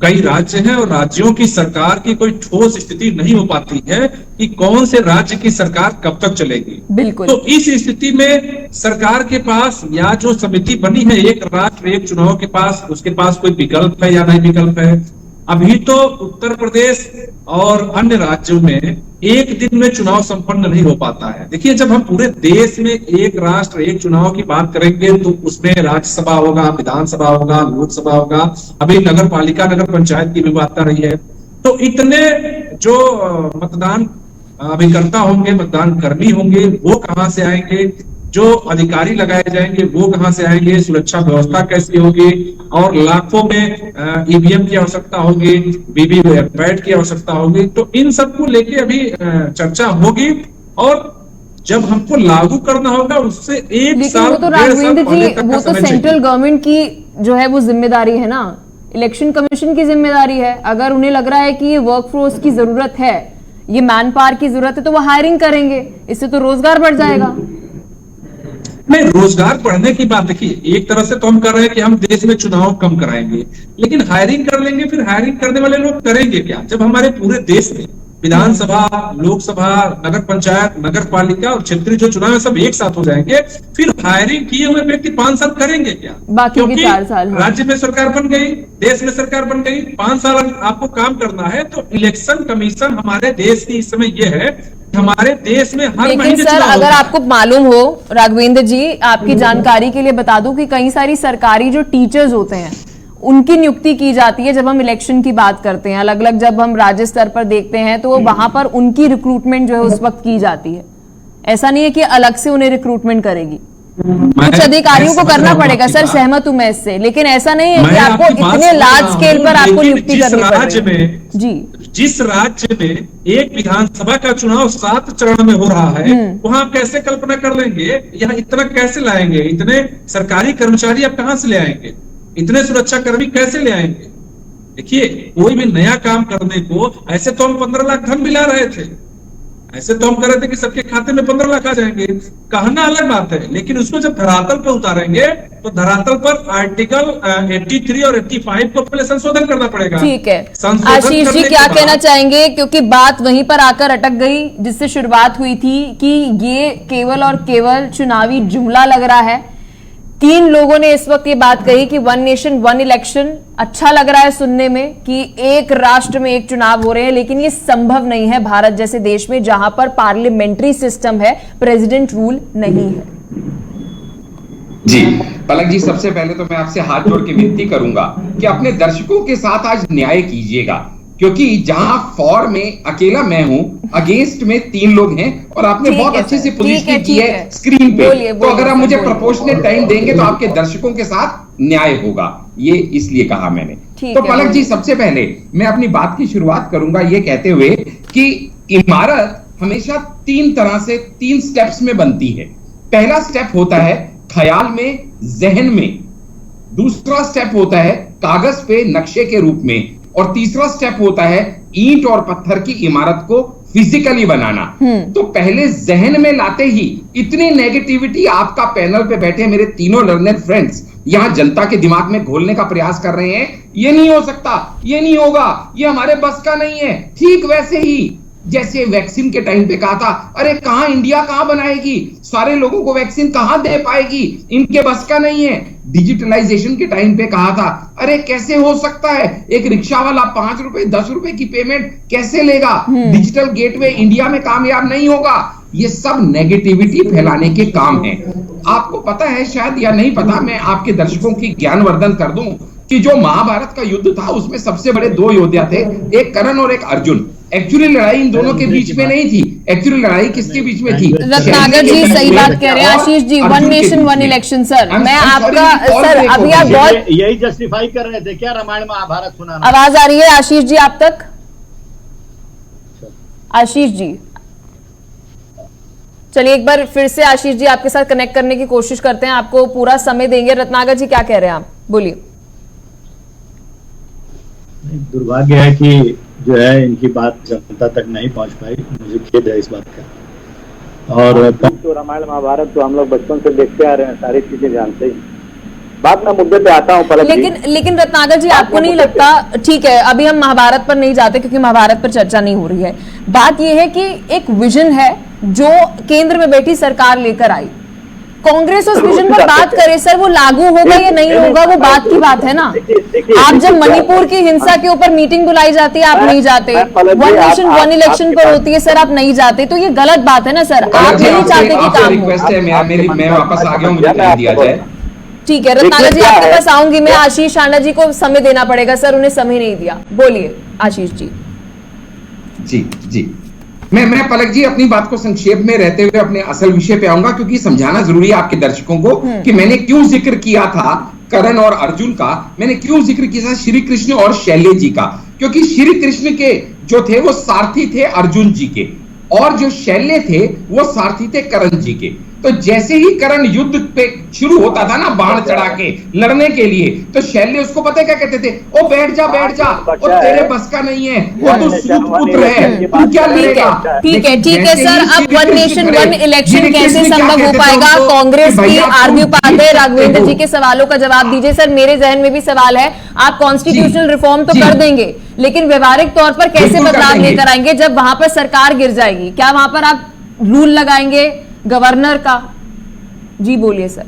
कई राज्य हैं और राज्यों की सरकार की कोई ठोस स्थिति नहीं हो पाती है कि कौन से राज्य की सरकार कब तक चलेगी। बिल्कुल। तो इस स्थिति में सरकार के पास या जो समिति बनी है एक राष्ट्र एक चुनाव के पास, उसके पास कोई विकल्प है या नहीं विकल्प है? अभी तो उत्तर प्रदेश और अन्य राज्यों में एक दिन में चुनाव संपन्न नहीं हो पाता है। देखिए, जब हम पूरे देश में एक राष्ट्र एक चुनाव की बात करेंगे तो उसमें राज्यसभा होगा, विधानसभा होगा, लोकसभा होगा, अभी नगर पालिका नगर पंचायत की भी बात आ रही है। तो इतने जो मतदान अभिकर्ता होंगे, मतदान कर्मी होंगे, वो कहां से आएंगे? जो अधिकारी लगाए जाएंगे वो कहां से आएंगे? सुरक्षा व्यवस्था कैसी होगी? और लाखों में ईवीएम की आवश्यकता होगी, वीवीपैट की आवश्यकता होगी। तो इन सबको लेके अभी चर्चा होगी और जब हमको लागू करना होगा उससे एक साल, वो तो राघवेंद्र जी, वो तो सेंट्रल गवर्नमेंट की जो है वो जिम्मेदारी है ना, इलेक्शन कमीशन की जिम्मेदारी है। अगर उन्हें लग रहा है कि ये वर्कफोर्स की जरूरत है, ये मैन पावर की जरूरत है, तो वो हायरिंग करेंगे, इससे तो रोजगार बढ़ जाएगा। नहीं, रोजगार बढ़ने की बात देखिए, एक तरह से तो हम कर रहे हैं कि हम देश में चुनाव कम कराएंगे, लेकिन हायरिंग कर लेंगे, फिर हायरिंग करने वाले लोग करेंगे क्या? जब हमारे पूरे देश में विधानसभा, लोकसभा, नगर पंचायत, नगर पालिका और क्षेत्रीय जो चुनाव है सब एक साथ हो जाएंगे, फिर हायरिंग किए हुए व्यक्ति 5 साल करेंगे क्या? बाकी के 4 साल राज्य में सरकार बन गई, देश में सरकार बन गई, 5 साल आपको काम करना है। तो इलेक्शन कमीशन हमारे देश की इस समय यह है, हमारे देश में हर महीने। लेकिन सर, अगर आपको मालूम हो, राघवेंद्र जी आपकी जानकारी के लिए बता दूं कि कई सारी सरकारी जो टीचर्स होते हैं उनकी नियुक्ति की जाती है जब हम इलेक्शन की बात करते हैं। अलग अलग जब हम राज्य स्तर पर देखते हैं तो वहां पर उनकी रिक्रूटमेंट जो है उस वक्त की जाती है। ऐसा नहीं है कि अलग से उन्हें रिक्रूटमेंट करेगी, कुछ अधिकारियों को करना पड़ेगा। सर, सहमत हूं मैं इससे, लेकिन ऐसा नहीं है कि आपको इतने लार्ज स्केल पर आपको नियुक्ति करनी पड़ेगी। जी, जिस राज्य में एक विधानसभा का चुनाव 7 चरण में हो रहा है, वहां कैसे कल्पना कर लेंगे? यहाँ इतना कैसे लाएंगे? इतने सरकारी कर्मचारी आप कहां से ले आएंगे? इतने सुरक्षा कर्मी कैसे ले आएंगे? देखिए, कोई भी नया काम करने को, ऐसे तो हम 15 लाख धन मिला रहे थे, ऐसे तो हम कर रहे थे कि सबके खाते में 15 लाख आ जाएंगे, कहना अलग बात है। लेकिन उसको जब धरातल पर उतारेंगे तो धरातल पर आर्टिकल 83 और 85 को पहले संशोधन करना पड़ेगा। ठीक है, आशीष जी क्या कहना चाहेंगे? क्योंकि बात वहीं पर आकर अटक गई जिससे शुरुआत हुई थी कि ये केवल और केवल चुनावी जुमला लग रहा है। 3 लोगों ने इस वक्त ये बात कही कि वन नेशन वन इलेक्शन अच्छा लग रहा है सुनने में कि एक राष्ट्र में एक चुनाव हो रहे हैं, लेकिन ये संभव नहीं है भारत जैसे देश में जहां पर पार्लियामेंट्री सिस्टम है, प्रेसिडेंट रूल नहीं है। जी पलक जी, सबसे पहले तो मैं आपसे हाथ जोड़ के विनती करूंगा कि अपने दर्शकों के साथ आज न्याय कीजिएगा, क्योंकि जहां फॉर में अकेला मैं हूं, अगेंस्ट में 3 लोग हैं और आपने बहुत अच्छे से पोजीशन की है स्क्रीन पे। तो अगर आप मुझे प्रोपोर्शनेट टाइम देंगे तो आपके दर्शकों के साथ न्याय होगा, ये इसलिए कहा मैंने। तो पलक जी, सबसे पहले मैं अपनी बात की शुरुआत करूंगा ये कहते हुए कि इमारत हमेशा 3 तरह से 3 स्टेप्स में बनती है। पहला स्टेप होता है ख्याल में, जहन में। दूसरा स्टेप होता है कागज पे नक्शे के रूप में, और तीसरा स्टेप होता है ईंट और पत्थर की इमारत को फिजिकली बनाना। तो पहले जहन में लाते ही इतनी नेगेटिविटी आपका पैनल पे बैठे मेरे तीनों लर्नेड फ्रेंड्स यहां जनता के दिमाग में घोलने का प्रयास कर रहे हैं, ये नहीं हो सकता, ये नहीं होगा, ये हमारे बस का नहीं है। ठीक वैसे ही जैसे वैक्सीन के टाइम पे कहा था, अरे कहां इंडिया कहां बनाएगी, सारे लोगों को वैक्सीन कहां दे पाएगी, इनके बस का नहीं है। डिजिटलाइजेशन के टाइम पे कहा था, अरे कैसे हो सकता है, एक रिक्शा वाला 5 रुपए 10 रुपए की पेमेंट कैसे लेगा, डिजिटल गेटवे इंडिया में कामयाब नहीं होगा। ये सब नेगेटिविटी फैलाने के काम है। आपको पता है शायद या नहीं पता, मैं आपके दर्शकों की ज्ञानवर्धन कर दूं कि जो महाभारत का युद्ध था उसमें सबसे बड़े 2 योद्धा थे, एक कर्ण और एक अर्जुन। एक्चुअली लड़ाई इन दोनों के बीच में नहीं थी, एक्चुअली लड़ाई किसके बीच में थी? रत्नाकर जी सही बात कह रहे हैं। Ashish ji, 1 nation 1 election. Sir मैं आपका सर अभी आप बहुत यही जस्टिफाई कर रहे थे क्या रामायण महाभारत सुनाना? आवाज आ रही है आशीष जी आप तक? आशीष जी चलिए एक बार फिर से आशीष जी आपके साथ कनेक्ट करने की कोशिश करते हैं, आपको पूरा समय देंगे। रत्नाकर जी क्या कह रहे हैं आप, बोलिए। दुर्भाग्य है कि जो है इनकी बात जनता तक नहीं पहुंच पाई, मुझे खेद है इस बात का। और तो रामायण महाभारत तो हम लोग बचपन से देखते आ रहे हैं, सारी चीजें जानते ही। बात मैं मुद्दे पे आता हूँ पलक जी। लेकिन रत्नाकर जी आपको नहीं लगता, ठीक है अभी हम महाभारत पर नहीं जाते क्योंकि महाभारत पर चर्चा नहीं हो रही है, बात यह है कि एक विजन है जो केंद्र में बैठी सरकार लेकर आई, कांग्रेस उस विजन पर बात करे सर, वो लागू होगा या नहीं होगा वो बात की बात है ना। आप जब मणिपुर की हिंसा के ऊपर मीटिंग बुलाई जाती है आप नहीं जाते, 1 नेशन 1 इलेक्शन पर होती है सर आप नहीं जाते, तो ये गलत बात है ना सर। आप नहीं चाहते कि काम रिक्वेस्ट है, मैं वापस आ गया हूं, मुझे टाइम दिया जाए। ठीक है रत्नाकर जी आपके पास आऊंगी मैं। आशीष शांडा जी को समय देना पड़ेगा सर, उन्हें समय नहीं दिया। बोलिए आशीष जी। जी मैं पलक जी अपनी बात को संक्षेप में रहते हुए अपने असल विषय पे आऊंगा, क्योंकि समझाना जरूरी है आपके दर्शकों को कि मैंने क्यों जिक्र किया था कर्ण और अर्जुन का, मैंने क्यों जिक्र किया था श्री कृष्ण और शैल्य जी का। क्योंकि श्री कृष्ण के जो थे वो सारथी थे अर्जुन जी के, और जो शैल्य थे वो सारथी थे कर्ण जी के। तो जैसे ही कर्ण युद्ध पे शुरू होता था ना बाण चढ़ा के लड़ने के लिए, तो शैल्य उसको पता है क्या कहते थे, ओ बैठ जा ओ तेरे बस का नहीं है, वो तो सूत पुत्र है, तू क्या लड़ेगा। ठीक है सर, अब 1 नेशन 1 इलेक्शन कैसे संभव हो पाएगा? कांग्रेस की आरबी उपाध्याय राघवेंद्र जी के सवालों का जवाब दीजिए सर। मेरे जहन में भी सवाल है, आप कॉन्स्टिट्यूशनल रिफॉर्म तो कर देंगे लेकिन व्यवहारिक तौर पर कैसे बदलाव लेकर आएंगे जब वहां पर सरकार गिर जाएगी? क्या वहां पर आप रूल लगाएंगे गवर्नर का? जी बोलिए सर।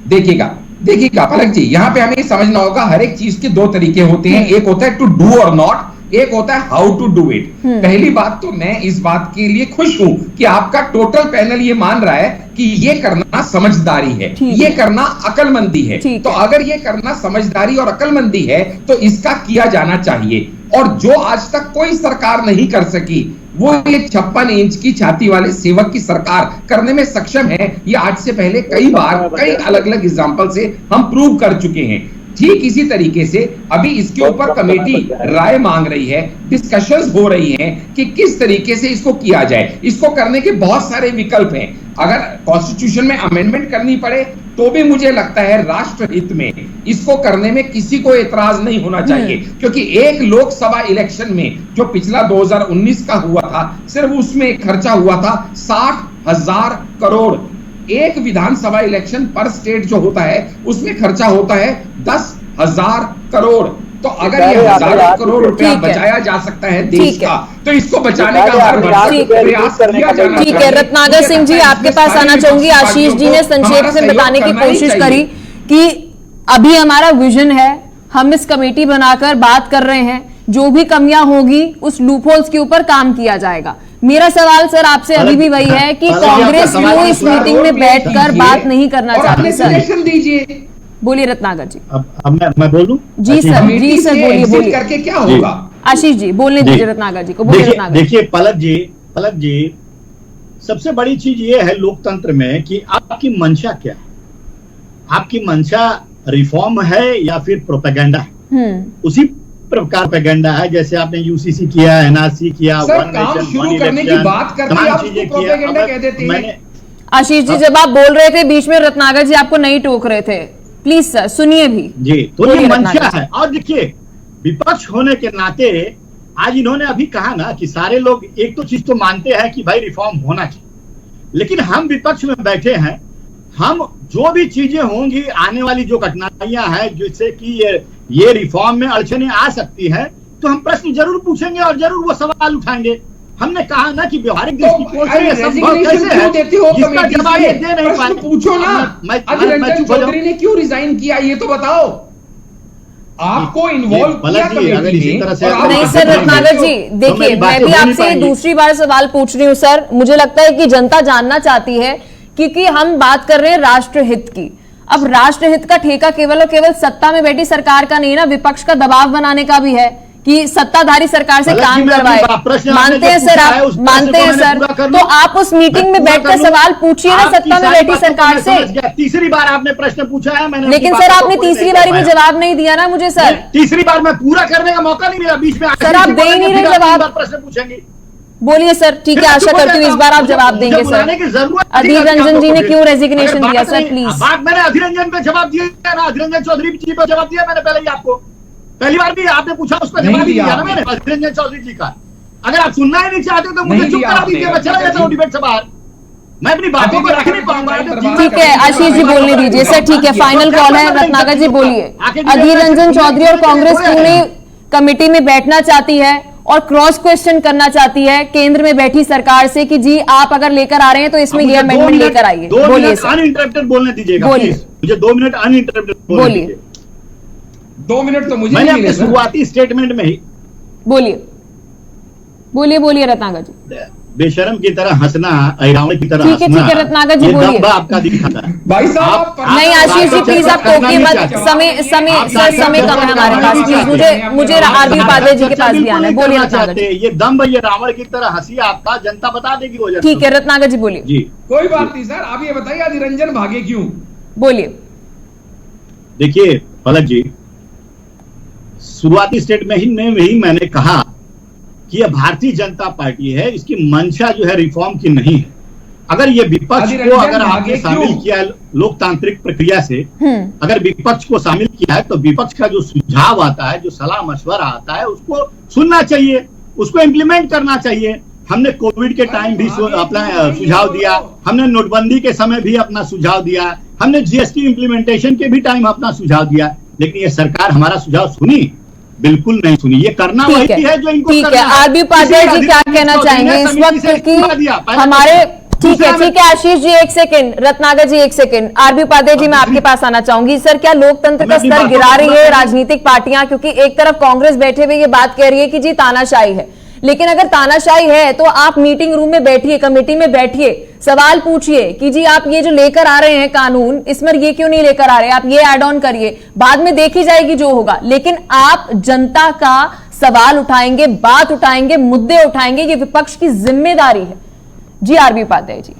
देखिएगा पलक जी, यहाँ पे हमें समझना होगा हर एक चीज के 2 तरीके होते हैं, एक होता है टू डू और नॉट, एक होता है हाउ टू डू इट। पहली बात तो मैं इस बात के लिए खुश हूं कि आपका टोटल पैनल ये मान रहा है कि ये करना समझदारी है, ये करना अकलमंदी है। तो अगर ये करना समझदारी और अकलमंदी है तो इसका किया जाना चाहिए। और जो आज तक कोई सरकार नहीं कर सकी वो ये 56 इंच की छाती वाले सेवक की सरकार करने में सक्षम है। ये आज से पहले कई बार कई अलग अलग एग्जांपल से हम प्रूव कर चुके हैं। ठीक इसी तरीके से अभी इसके ऊपर कमेटी राय मांग रही है, डिस्कशंस हो रही हैं कि किस तरीके से इसको किया जाए। इसको करने के बहुत सारे विकल्प हैं। अगर कॉन्स्टिट्यूशन में अमेंडमेंट करनी पड़े तो भी मुझे लगता है राष्ट्र हित में इसको करने में किसी को एतराज नहीं होना चाहिए, क्योंकि एक लोकसभा इलेक्शन में जो पिछला 2019 का हुआ था, सिर्फ उसमें खर्चा हुआ था 60,000 करोड़। एक विधानसभा इलेक्शन पर स्टेट जो होता है उसमें खर्चा होता है 10,000 करोड़। तो अगर ये हजारों करोड़ रुपया बचाया जा सकता है देश का, तो इसको बचाने का हर प्रयास किया जाना चाहिए। ठीक है रत्नाकर सिंह जी आपके पास आना चाहूंगी। आशीष जी ने संक्षेप से बताने की कोशिश करी कि अभी हमारा विजन है, हम इस कमेटी बनाकर बात कर रहे हैं, जो भी कमियां होगी उस लूपहोल्स के ऊपर काम किया जाएगा। मेरा सवाल सर आपसे अभी भी वही है कि कांग्रेस क्यों इस मीटिंग में बैठकर बात नहीं करना चाहती? सर दीजिए, बोलिए रत्नाकर जी। अब मैं बोलूं? जी सर बोलिए करके क्या होगा? आशीष जी बोलने दीजिए रत्नाकर जी को। देखिए पलक जी सबसे बड़ी चीज ये है लोकतंत्र में कि आपकी मंशा क्या है। आपकी मंशा रिफॉर्म है या फिर प्रोपेगेंडा है? उसी प्रकार प्रोपेगेंडा है जैसे आपने यूसीसी किया, एनआरसी किया, काम शुरू करने की बात करके आप प्रोपेगेंडा कह देते हैं। आशीष जी जब आप बोल रहे थे बीच में रत्नाकर जी आपको नहीं टोक रहे थे, प्लीज सर सुनिए भी। जी तो ये मंशा है। और देखिए विपक्ष होने के नाते आज इन्होंने अभी कहा ना कि सारे लोग एक तो चीज तो मानते हैं कि भाई रिफॉर्म होना चाहिए, लेकिन हम विपक्ष में बैठे हैं, हम जो भी चीजें होंगी आने वाली जो कठिनाइयां हैं जिससे कि ये रिफॉर्म में अड़चने आ सकती है, तो हम प्रश्न जरूर पूछेंगे और जरूर वो सवाल उठाएंगे। हमने कहा ना कि व्यवहारिक दृष्टिकोण से संभव कैसे है, जिसका जवाब ये दे नहीं पाए। पूछो ना, अधीर रंजन चौधरी ने क्यों रिजाइन किया, ये तो बताओ। आपको इन्वॉल्व किया कमेटी में। नहीं सर रत्नागर जी, देखिए मैं भी आपसे दूसरी बार सवाल पूछ रही हूँ सर। मुझे लगता है कि जनता जानना चाहती है, क्योंकि हम बात कर रहे हैं राष्ट्रहित की। अब राष्ट्रहित का ठेका केवल और केवल सत्ता में बैठी सरकार का नहीं ना, विपक्ष का दबाव बनाने का भी है कि सत्ताधारी सरकार से काम करवाए। मानते हैं सर, आप मानते हैं सर, तो आप उस मीटिंग में बैठकर सवाल पूछिए ना सत्ता में बैठी सरकार से। तीसरी बार आपने प्रश्न पूछा है, मैंने लेकिन सर आपने तीसरी बार भी जवाब नहीं दिया ना मुझे सर। तीसरी बार मैं पूरा करने का मौका नहीं मिला बीच में। सर आप दे ही नहीं रहे जवाब। प्रश्न पूछेंगे, बोलिए सर। ठीक है, आशा करती हूँ इस बार आप जवाब देंगे सर। अधीर रंजन जी ने क्यों रेजिग्नेशन दिया सर, प्लीज। मैंने अधीर रंजन पे जवाब दिया ना, अधीर रंजन चौधरी जी पे जवाब दिया मैंने पहले ही आपको। पहली बार भी आपने पूछा, उसका जवाब नहीं दिया ना मैंने अधीर रंजन चौधरी जी का। अगर आप सुनना ही नहीं चाहते तो मुझे चुप करा दीजिए, मैं चला जाता हूँ डिबेट से बाहर। मैं अपनी बातों को रख नहीं पाऊंगा। ठीक है आशीष जी बोलने दीजिए सर। ठीक है, फाइनल कॉल है, रत्नागर जी बोलिए। अधीर रंजन चौधरी और कांग्रेस क्यों नहीं कमेटी में बैठना चाहती है और क्रॉस क्वेश्चन करना चाहती है केंद्र में बैठी सरकार से कि जी आप अगर लेकर आ रहे हैं तो इसमें ये अमेंडमेंट लेकर आइए। बोलिए सर। अनइंटरप्टेड बोलने दीजिएगा, बोलिए। मुझे 2 मिनट अनइंटरप्टेड बोलिए। 2 मिनट तो मुझे मैंने नहीं मिले अपने शुरुआती स्टेटमेंट में ही बोलिए बोलिए बोलिए रत्नागर जी। बेशरम की तरह हंसना, ऐरावत की तरह ठीक है, हंसना, ठीक है, रत्नागर जी ये बोलिए। दम्भ आपका दिखाता है भाई साहब नहीं आशीष जी प्लीज आप टोकिए मत। समय कम है हमारे पास, प्लीज मुझे आरबी उपाध्याय जी के पास भी आना है। बोलिए रत्नागर जी। ये दम्भ, ये रावण की तरह हंसी आपका जनता बता देगी रोज। ठीक है रत्नागर जी बोलिए। जी कोई बात नहीं सर, आप ये बताइए अधीर रंजन भागे क्यों? बोलिए। देखिए पलक जी, शुरुआती स्टेटमेंट में ही मैंने कहा कि यह भारतीय जनता पार्टी है, इसकी मंशा जो है रिफॉर्म की नहीं है। अगर ये विपक्ष को अगर आपने शामिल किया लोकतांत्रिक प्रक्रिया से, अगर विपक्ष को शामिल किया है तो विपक्ष का जो सुझाव आता है, जो सलाह मशवरा आता है, उसको सुनना चाहिए, उसको इम्प्लीमेंट करना चाहिए। हमने कोविड के टाइम भी अपना सुझाव दिया, हमने नोटबंदी के समय भी अपना सुझाव दिया, हमने जीएसटी इम्प्लीमेंटेशन के भी टाइम अपना सुझाव दिया, लेकिन ये सरकार हमारा सुझाव सुनी? बिल्कुल नहीं सुनी। ये करना वही है जो इनको ठीक है। आरबी उपाध्याय जी क्या कहना चाहेंगे इस वक्त की हमारे? ठीक है आशीष जी 1 सेकंड, रत्नागर जी 1 सेकंड, आरबी उपाध्याय जी मैं आपके पास आना चाहूंगी। सर क्या लोकतंत्र का स्तर गिरा रही है राजनीतिक पार्टियां? क्योंकि एक तरफ कांग्रेस बैठे हुए ये बात कह रही है कि जी तानाशाही है, लेकिन अगर तानाशाही है तो आप मीटिंग रूम में बैठिए, कमेटी में बैठिए, सवाल पूछिए कि जी आप ये जो लेकर आ रहे हैं कानून, इसमें ये क्यों नहीं लेकर आ रहे, आप ये ऐड ऑन करिए, बाद में देखी जाएगी जो होगा। लेकिन आप जनता का सवाल उठाएंगे, बात उठाएंगे, मुद्दे उठाएंगे, ये विपक्ष की जिम्मेदारी है। जी आरबी उपाध्याय जी।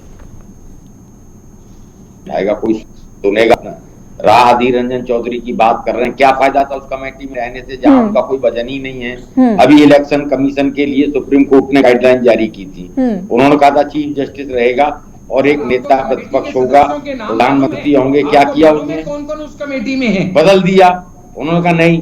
कोई सुनेगा ना? राह अधीर रंजन चौधरी की बात कर रहे हैं, क्या फायदा था उस कमेटी में रहने से जहां उनका कोई वजन ही नहीं है। अभी इलेक्शन कमीशन के लिए सुप्रीम कोर्ट ने गाइडलाइन जारी की थी, उन्होंने कहा था चीफ जस्टिस रहेगा और एक नेता प्रतिपक्ष होगा, प्रधानमंत्री होंगे। क्या किया उसने? कौन-कौन उस कमेटी में है? बदल दिया। उन्होंने कहा नहीं,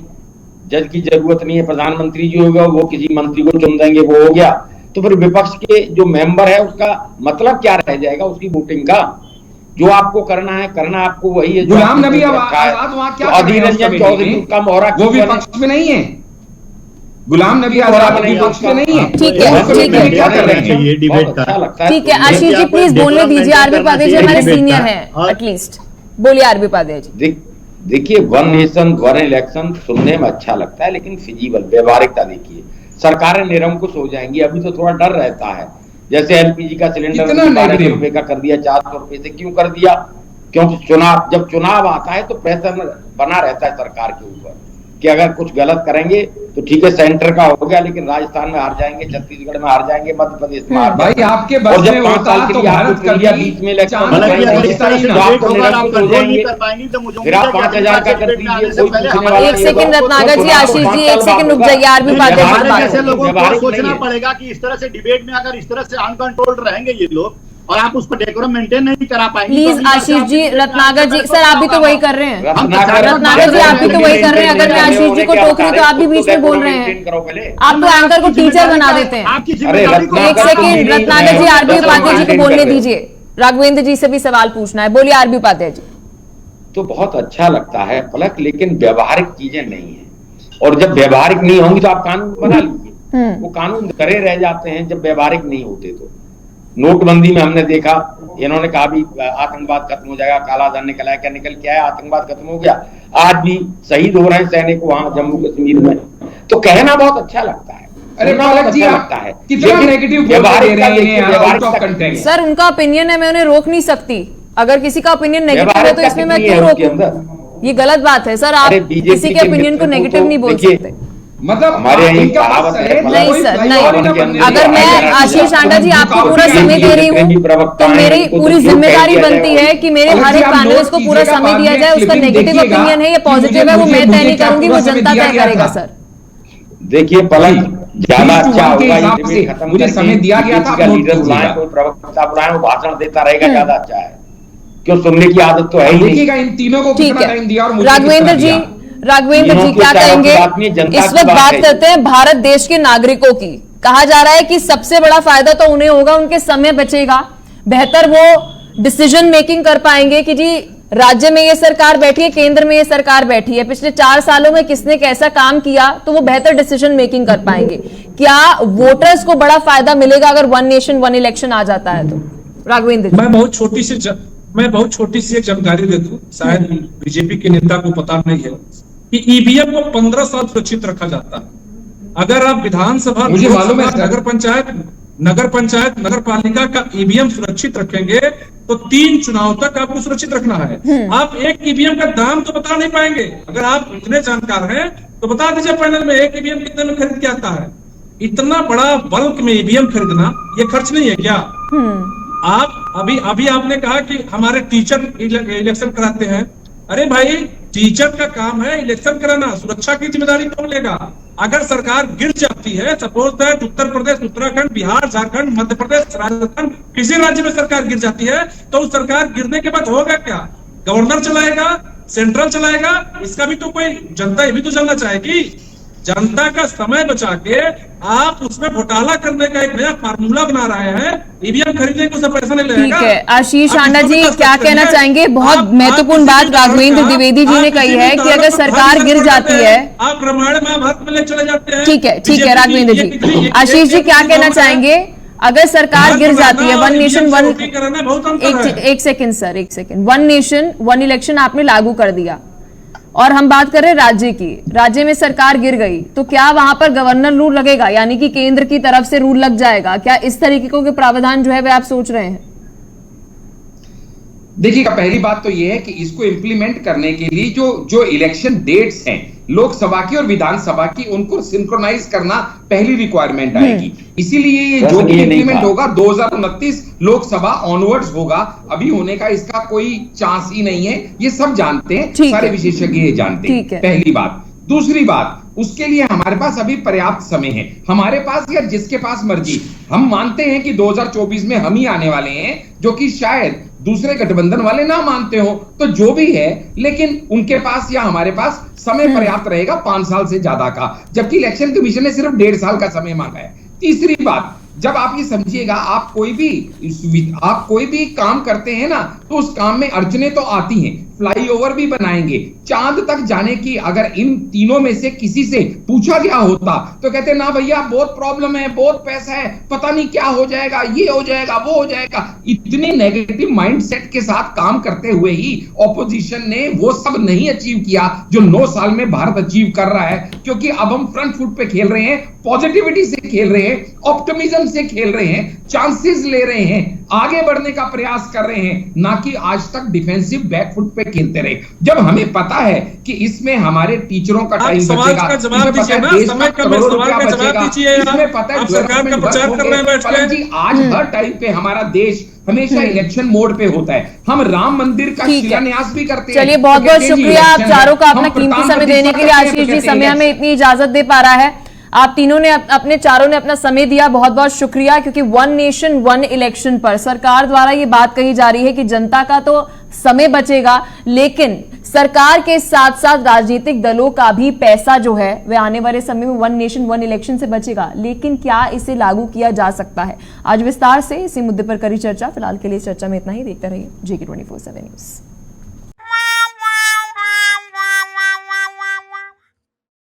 जज की जरूरत नहीं है, प्रधानमंत्री जो होगा वो किसी मंत्री को चुन देंगे, वो हो गया। तो फिर विपक्ष के जो मेंबर है उसका मतलब क्या रह जाएगा उसकी वोटिंग का? जो आपको करना है, करना आपको वही है। गुलाम नबी आजाद वहां क्या कर रहे हैं? अधीर रंजन चौधरी का मोहरा वो भी पक्ष में नहीं है। गुलाम नबी आजाद भी पक्ष में नहीं है। ठीक है, ठीक है, क्या कर रहे हैं? ये डिबेट का ठीक है आशीष जी प्लीज बोलने दीजिए। आरबी उपाध्याय जी हमारे सीनियर हैं एटलीस्ट, बोलिए आरबी उपाध्याय जी। देखिए वन नेशन वन इलेक्शन सुनने में अच्छा लगता है, लेकिन फिजिबल व्यवहारिकता देखिए, सरकारें निरंकुश हो जाएंगी। अभी तो थोड़ा डर रहता है, जैसे एलपीजी का सिलेंडर 1200 रुपए का कर दिया, 400 रुपए से क्यों कर दिया? क्योंकि जब चुनाव आता है तो प्रेशर बना रहता है सरकार के ऊपर कि अगर कुछ गलत करेंगे तो ठीक है सेंटर का हो गया, लेकिन राजस्थान में हार जाएंगे, छत्तीसगढ़ में हार जाएंगे, मध्य प्रदेश में हार भाई आपके बस में होता तो भारत कर दिया बीच में फिर आप 5000 का कर दीजिए। 1 सेकंड रत्नागर जी, आशीष जी 1 सेकंड रुक जाइए। आरबी उपाध्याय जैसे लोगों को सोचना पड़ेगा कि इस तरह से डिबेट में अगर इस तरह से अनकंट्रोल्ड रहेंगे ये लोग और आप उसको डेकोरम मेंटेन नहीं करा पाएंगे। Please Ashish ji, Ratnagar ji, sir आप भी तो वही कर रहे हैं। रत्नागर जी आप भी तो वही कर रहे हैं। अगर मैं आशीष जी को टोक रही हूँ तो आप भी बीच में बोल रहे हैं। आप तो एंकर को टीचर बना देते हैं। 1 सेकंड रत्नागर जी, आरबी उपाध्याय जी को बोलने दीजिए। राघवेंद्र जी से भी सवाल पूछना है, बोलिए आरबी उपाध्याय जी। तो बहुत अच्छा लगता है पलक, लेकिन व्यवहारिक चीजें नहीं है। और जब व्यवहारिक नहीं होंगी तो आप कानून बना लीजिए, वो कानून करे रह जाते हैं जब व्यवहारिक नहीं होते। तो नोटबंदी में हमने देखा, इन्होंने कहा भी आतंकवाद खत्म हो जाएगा, काला धन निकल आया, क्या निकल के आया? आतंकवाद खत्म हो गया। आज भी शहीद हो रहे हैं सैनिक वहां जम्मू कश्मीर में। तो कहना बहुत अच्छा लगता है, अरे पालक जी आप कितना नेगेटिव बोल रहे हैं आउट ऑफ कंटेक्स्ट। सर उनका ओपिनियन है, मैं उन्हें रोक नहीं सकती। अगर किसी का ओपिनियन नेगेटिव है तो इसमें मैं क्यों रोकूं? ये गलत बात है सर, आप किसी के ओपिनियन को नेगेटिव नहीं बोल सकते। मतलब हमारे नहीं सर, नहीं। अगर मैं आशीष आंडा जी आपको पूरा समय दे रही हूँ तो मेरी पूरी जिम्मेदारी बनती है कि मेरे हर एक पैनलिस्ट को पूरा समय दिया जाए। उसका नेगेटिव ओपिनियन है या पॉजिटिव है वो मैं तय नहीं करूंगी, वो जनता तय करेगा। सर देखिए पलक, ज्यादा अच्छा होगा खत्म, मुझे समय दिया गया था, लीडर बुलाएं, कोई प्रवक्ता बुलाएं, वो भाषण देता रहेगा, ज्यादा अच्छा है। क्यों सुनने की आदत तो है ही नहीं। इन तीनों को कितना टाइम दिया और राघवेंद्र जी क्या कहेंगे? इस वक्त बात करते हैं भारत देश के नागरिकों की। कहा जा रहा है कि सबसे बड़ा फायदा तो उन्हें होगा, उनके समय बचेगा, बेहतर वो डिसीजन मेकिंग कर पाएंगे कि जी राज्य में ये सरकार बैठी है, केंद्र में ये सरकार बैठी है, पिछले 4 सालों में किसने कैसा काम किया, तो वो बेहतर डिसीजन मेकिंग कर पाएंगे। क्या वोटर्स को बड़ा फायदा मिलेगा अगर वन नेशन वन इलेक्शन आ जाता है तो? राघवेंद्र जी, मैं बहुत छोटी सी एक जानकारी दे दूं, शायद बीजेपी के नेता को पता नहीं है कि ईवीएम को 15 साल सुरक्षित रखा जाता है। अगर आप विधानसभा, नगर पंचायत, नगर पालिका का ईवीएम सुरक्षित रखेंगे तो 3 चुनाव तक आपको सुरक्षित रखना है। आप एक ईवीएम का दाम तो बता नहीं पाएंगे। अगर आप इतने जानकार हैं तो बता दीजिए पैनल में, एक ईवीएम कितने में खरीद के आता है? इतना बड़ा बल्क में ईवीएम खरीदना ये खर्च नहीं है क्या? आप अभी आपने कहा कि हमारे टीचर इलेक्शन कराते हैं। अरे भाई, टीचर का काम है इलेक्शन कराना, सुरक्षा की जिम्मेदारी कौन लेगा? अगर सरकार गिर जाती है, सपोज दैट उत्तर प्रदेश, उत्तराखंड, बिहार, झारखंड, मध्य प्रदेश, राजस्थान, किसी राज्य में सरकार गिर जाती है तो उस सरकार गिरने के बाद होगा क्या? गवर्नर चलाएगा, सेंट्रल चलाएगा? इसका भी तो कोई जनता ये भी तो जानना चाहेगी। जनता का समय बचा के आप उसमें घोटाला करने का एक नया फार्मूला बना रहे हैं। ईवीएम खरीदने को सब पैसा नहीं लगेगा। ठीक है, आशीष आंडा जी क्या कहना चाहेंगे? बहुत महत्वपूर्ण बात राघवेंद्र द्विवेदी जी ने कही है कि अगर सरकार गिर जाती है, आप रामायण महाभारत में ले चले जाते हैं। ठीक है राघवेंद्र जी। आशीष जी क्या कहना चाहेंगे अगर सरकार गिर जाती है? वन नेशन वन, एक सेकेंड सर, एक second. One nation one election आपने लागू कर दिया और हम बात कर रहे हैं राज्य की। राज्य में सरकार गिर गई तो क्या वहां पर गवर्नर रूल लगेगा, यानी कि केंद्र की तरफ से रूल लग जाएगा? क्या इस तरीके के प्रावधान जो है वे आप सोच रहे हैं? देखिएगा, पहली बात तो यह है कि इसको इंप्लीमेंट करने के लिए जो इलेक्शन डेट्स हैं लोकसभा की और विधानसभा की, उनको सिंक्रोनाइज करना पहली रिक्वायरमेंट आएगी। इसीलिए ये जो भी इंप्लीमेंट होगा 2029 लोकसभा ऑनवर्ड्स होगा। अभी होने का इसका कोई चांस ही नहीं है, ये सब जानते हैं, सारे विशेषज्ञ ये जानते हैं। पहली बात। दूसरी बात, उसके लिए हमारे पास अभी पर्याप्त समय है, हमारे पास या जिसके पास मर्जी। हम मानते हैं कि 2024 में हम ही आने वाले हैं, जो कि शायद दूसरे गठबंधन वाले ना मानते हो, तो जो भी है, लेकिन उनके पास या हमारे पास समय पर्याप्त रहेगा 5 साल से ज्यादा का, जबकि इलेक्शन कमीशन ने सिर्फ 1.5 साल का समय मांगा है। तीसरी बात, जब आप ये समझिएगा, आप कोई भी काम करते हैं ना, तो उस काम में अड़चने तो आती हैं। फ्लाईओवर भी बनाएंगे, चांद तक जाने की अगर इन तीनों में से किसी से पूछा गया होता तो कहते ना भैया बहुत प्रॉब्लम है, बहुत पैसा है, पता नहीं क्या हो जाएगा, ये हो जाएगा, वो हो जाएगा। इतनी नेगेटिव माइंडसेट के साथ काम करते हुए ही ऑपोजिशन ने वो सब नहीं अचीव किया जो 9 साल में भारत अचीव कर रहा है। क्योंकि अब हम फ्रंट फुट पे खेल रहे हैं, पॉजिटिविटी से खेल रहे हैं, ऑप्टिमिज्म से खेल रहे हैं, चांसेस ले रहे हैं, आगे बढ़ने का प्रयास कर रहे हैं, ना कि आज तक डिफेंसिव बैकफुट पे खेलते रहे। जब हमें पता है कि इसमें हमारे टीचरों का टाइम बचेगा, सवाल का जवाब दीजिए ना, समय का सवाल का जवाब दीजिए। इसमें पता है सरकार का प्रचार कर रहे हैं बैठ के। आज हर टाइम पे हमारा देश हमेशा इलेक्शन मोड पे होता है। हम राम मंदिर का शिलान्यास भी करते हैं। चलिए, बहुत बहुत शुक्रिया आप चारों का अपना कीमती समय देने के लिए। आशीष जी समय हमें इतनी इजाजत दे पा रहा है, आप तीनों ने अपने चारों ने अपना समय दिया, बहुत बहुत शुक्रिया। क्योंकि वन नेशन वन इलेक्शन पर सरकार द्वारा ये बात कही जा रही है कि जनता का तो समय बचेगा, लेकिन सरकार के साथ साथ राजनीतिक दलों का भी पैसा जो है वह आने वाले समय में वन नेशन वन इलेक्शन से बचेगा। लेकिन क्या इसे लागू किया जा सकता है? आज विस्तार से इसी मुद्दे पर करी चर्चा। फिलहाल के लिए चर्चा में इतना ही। देखते रहिए JK24/7 न्यूज।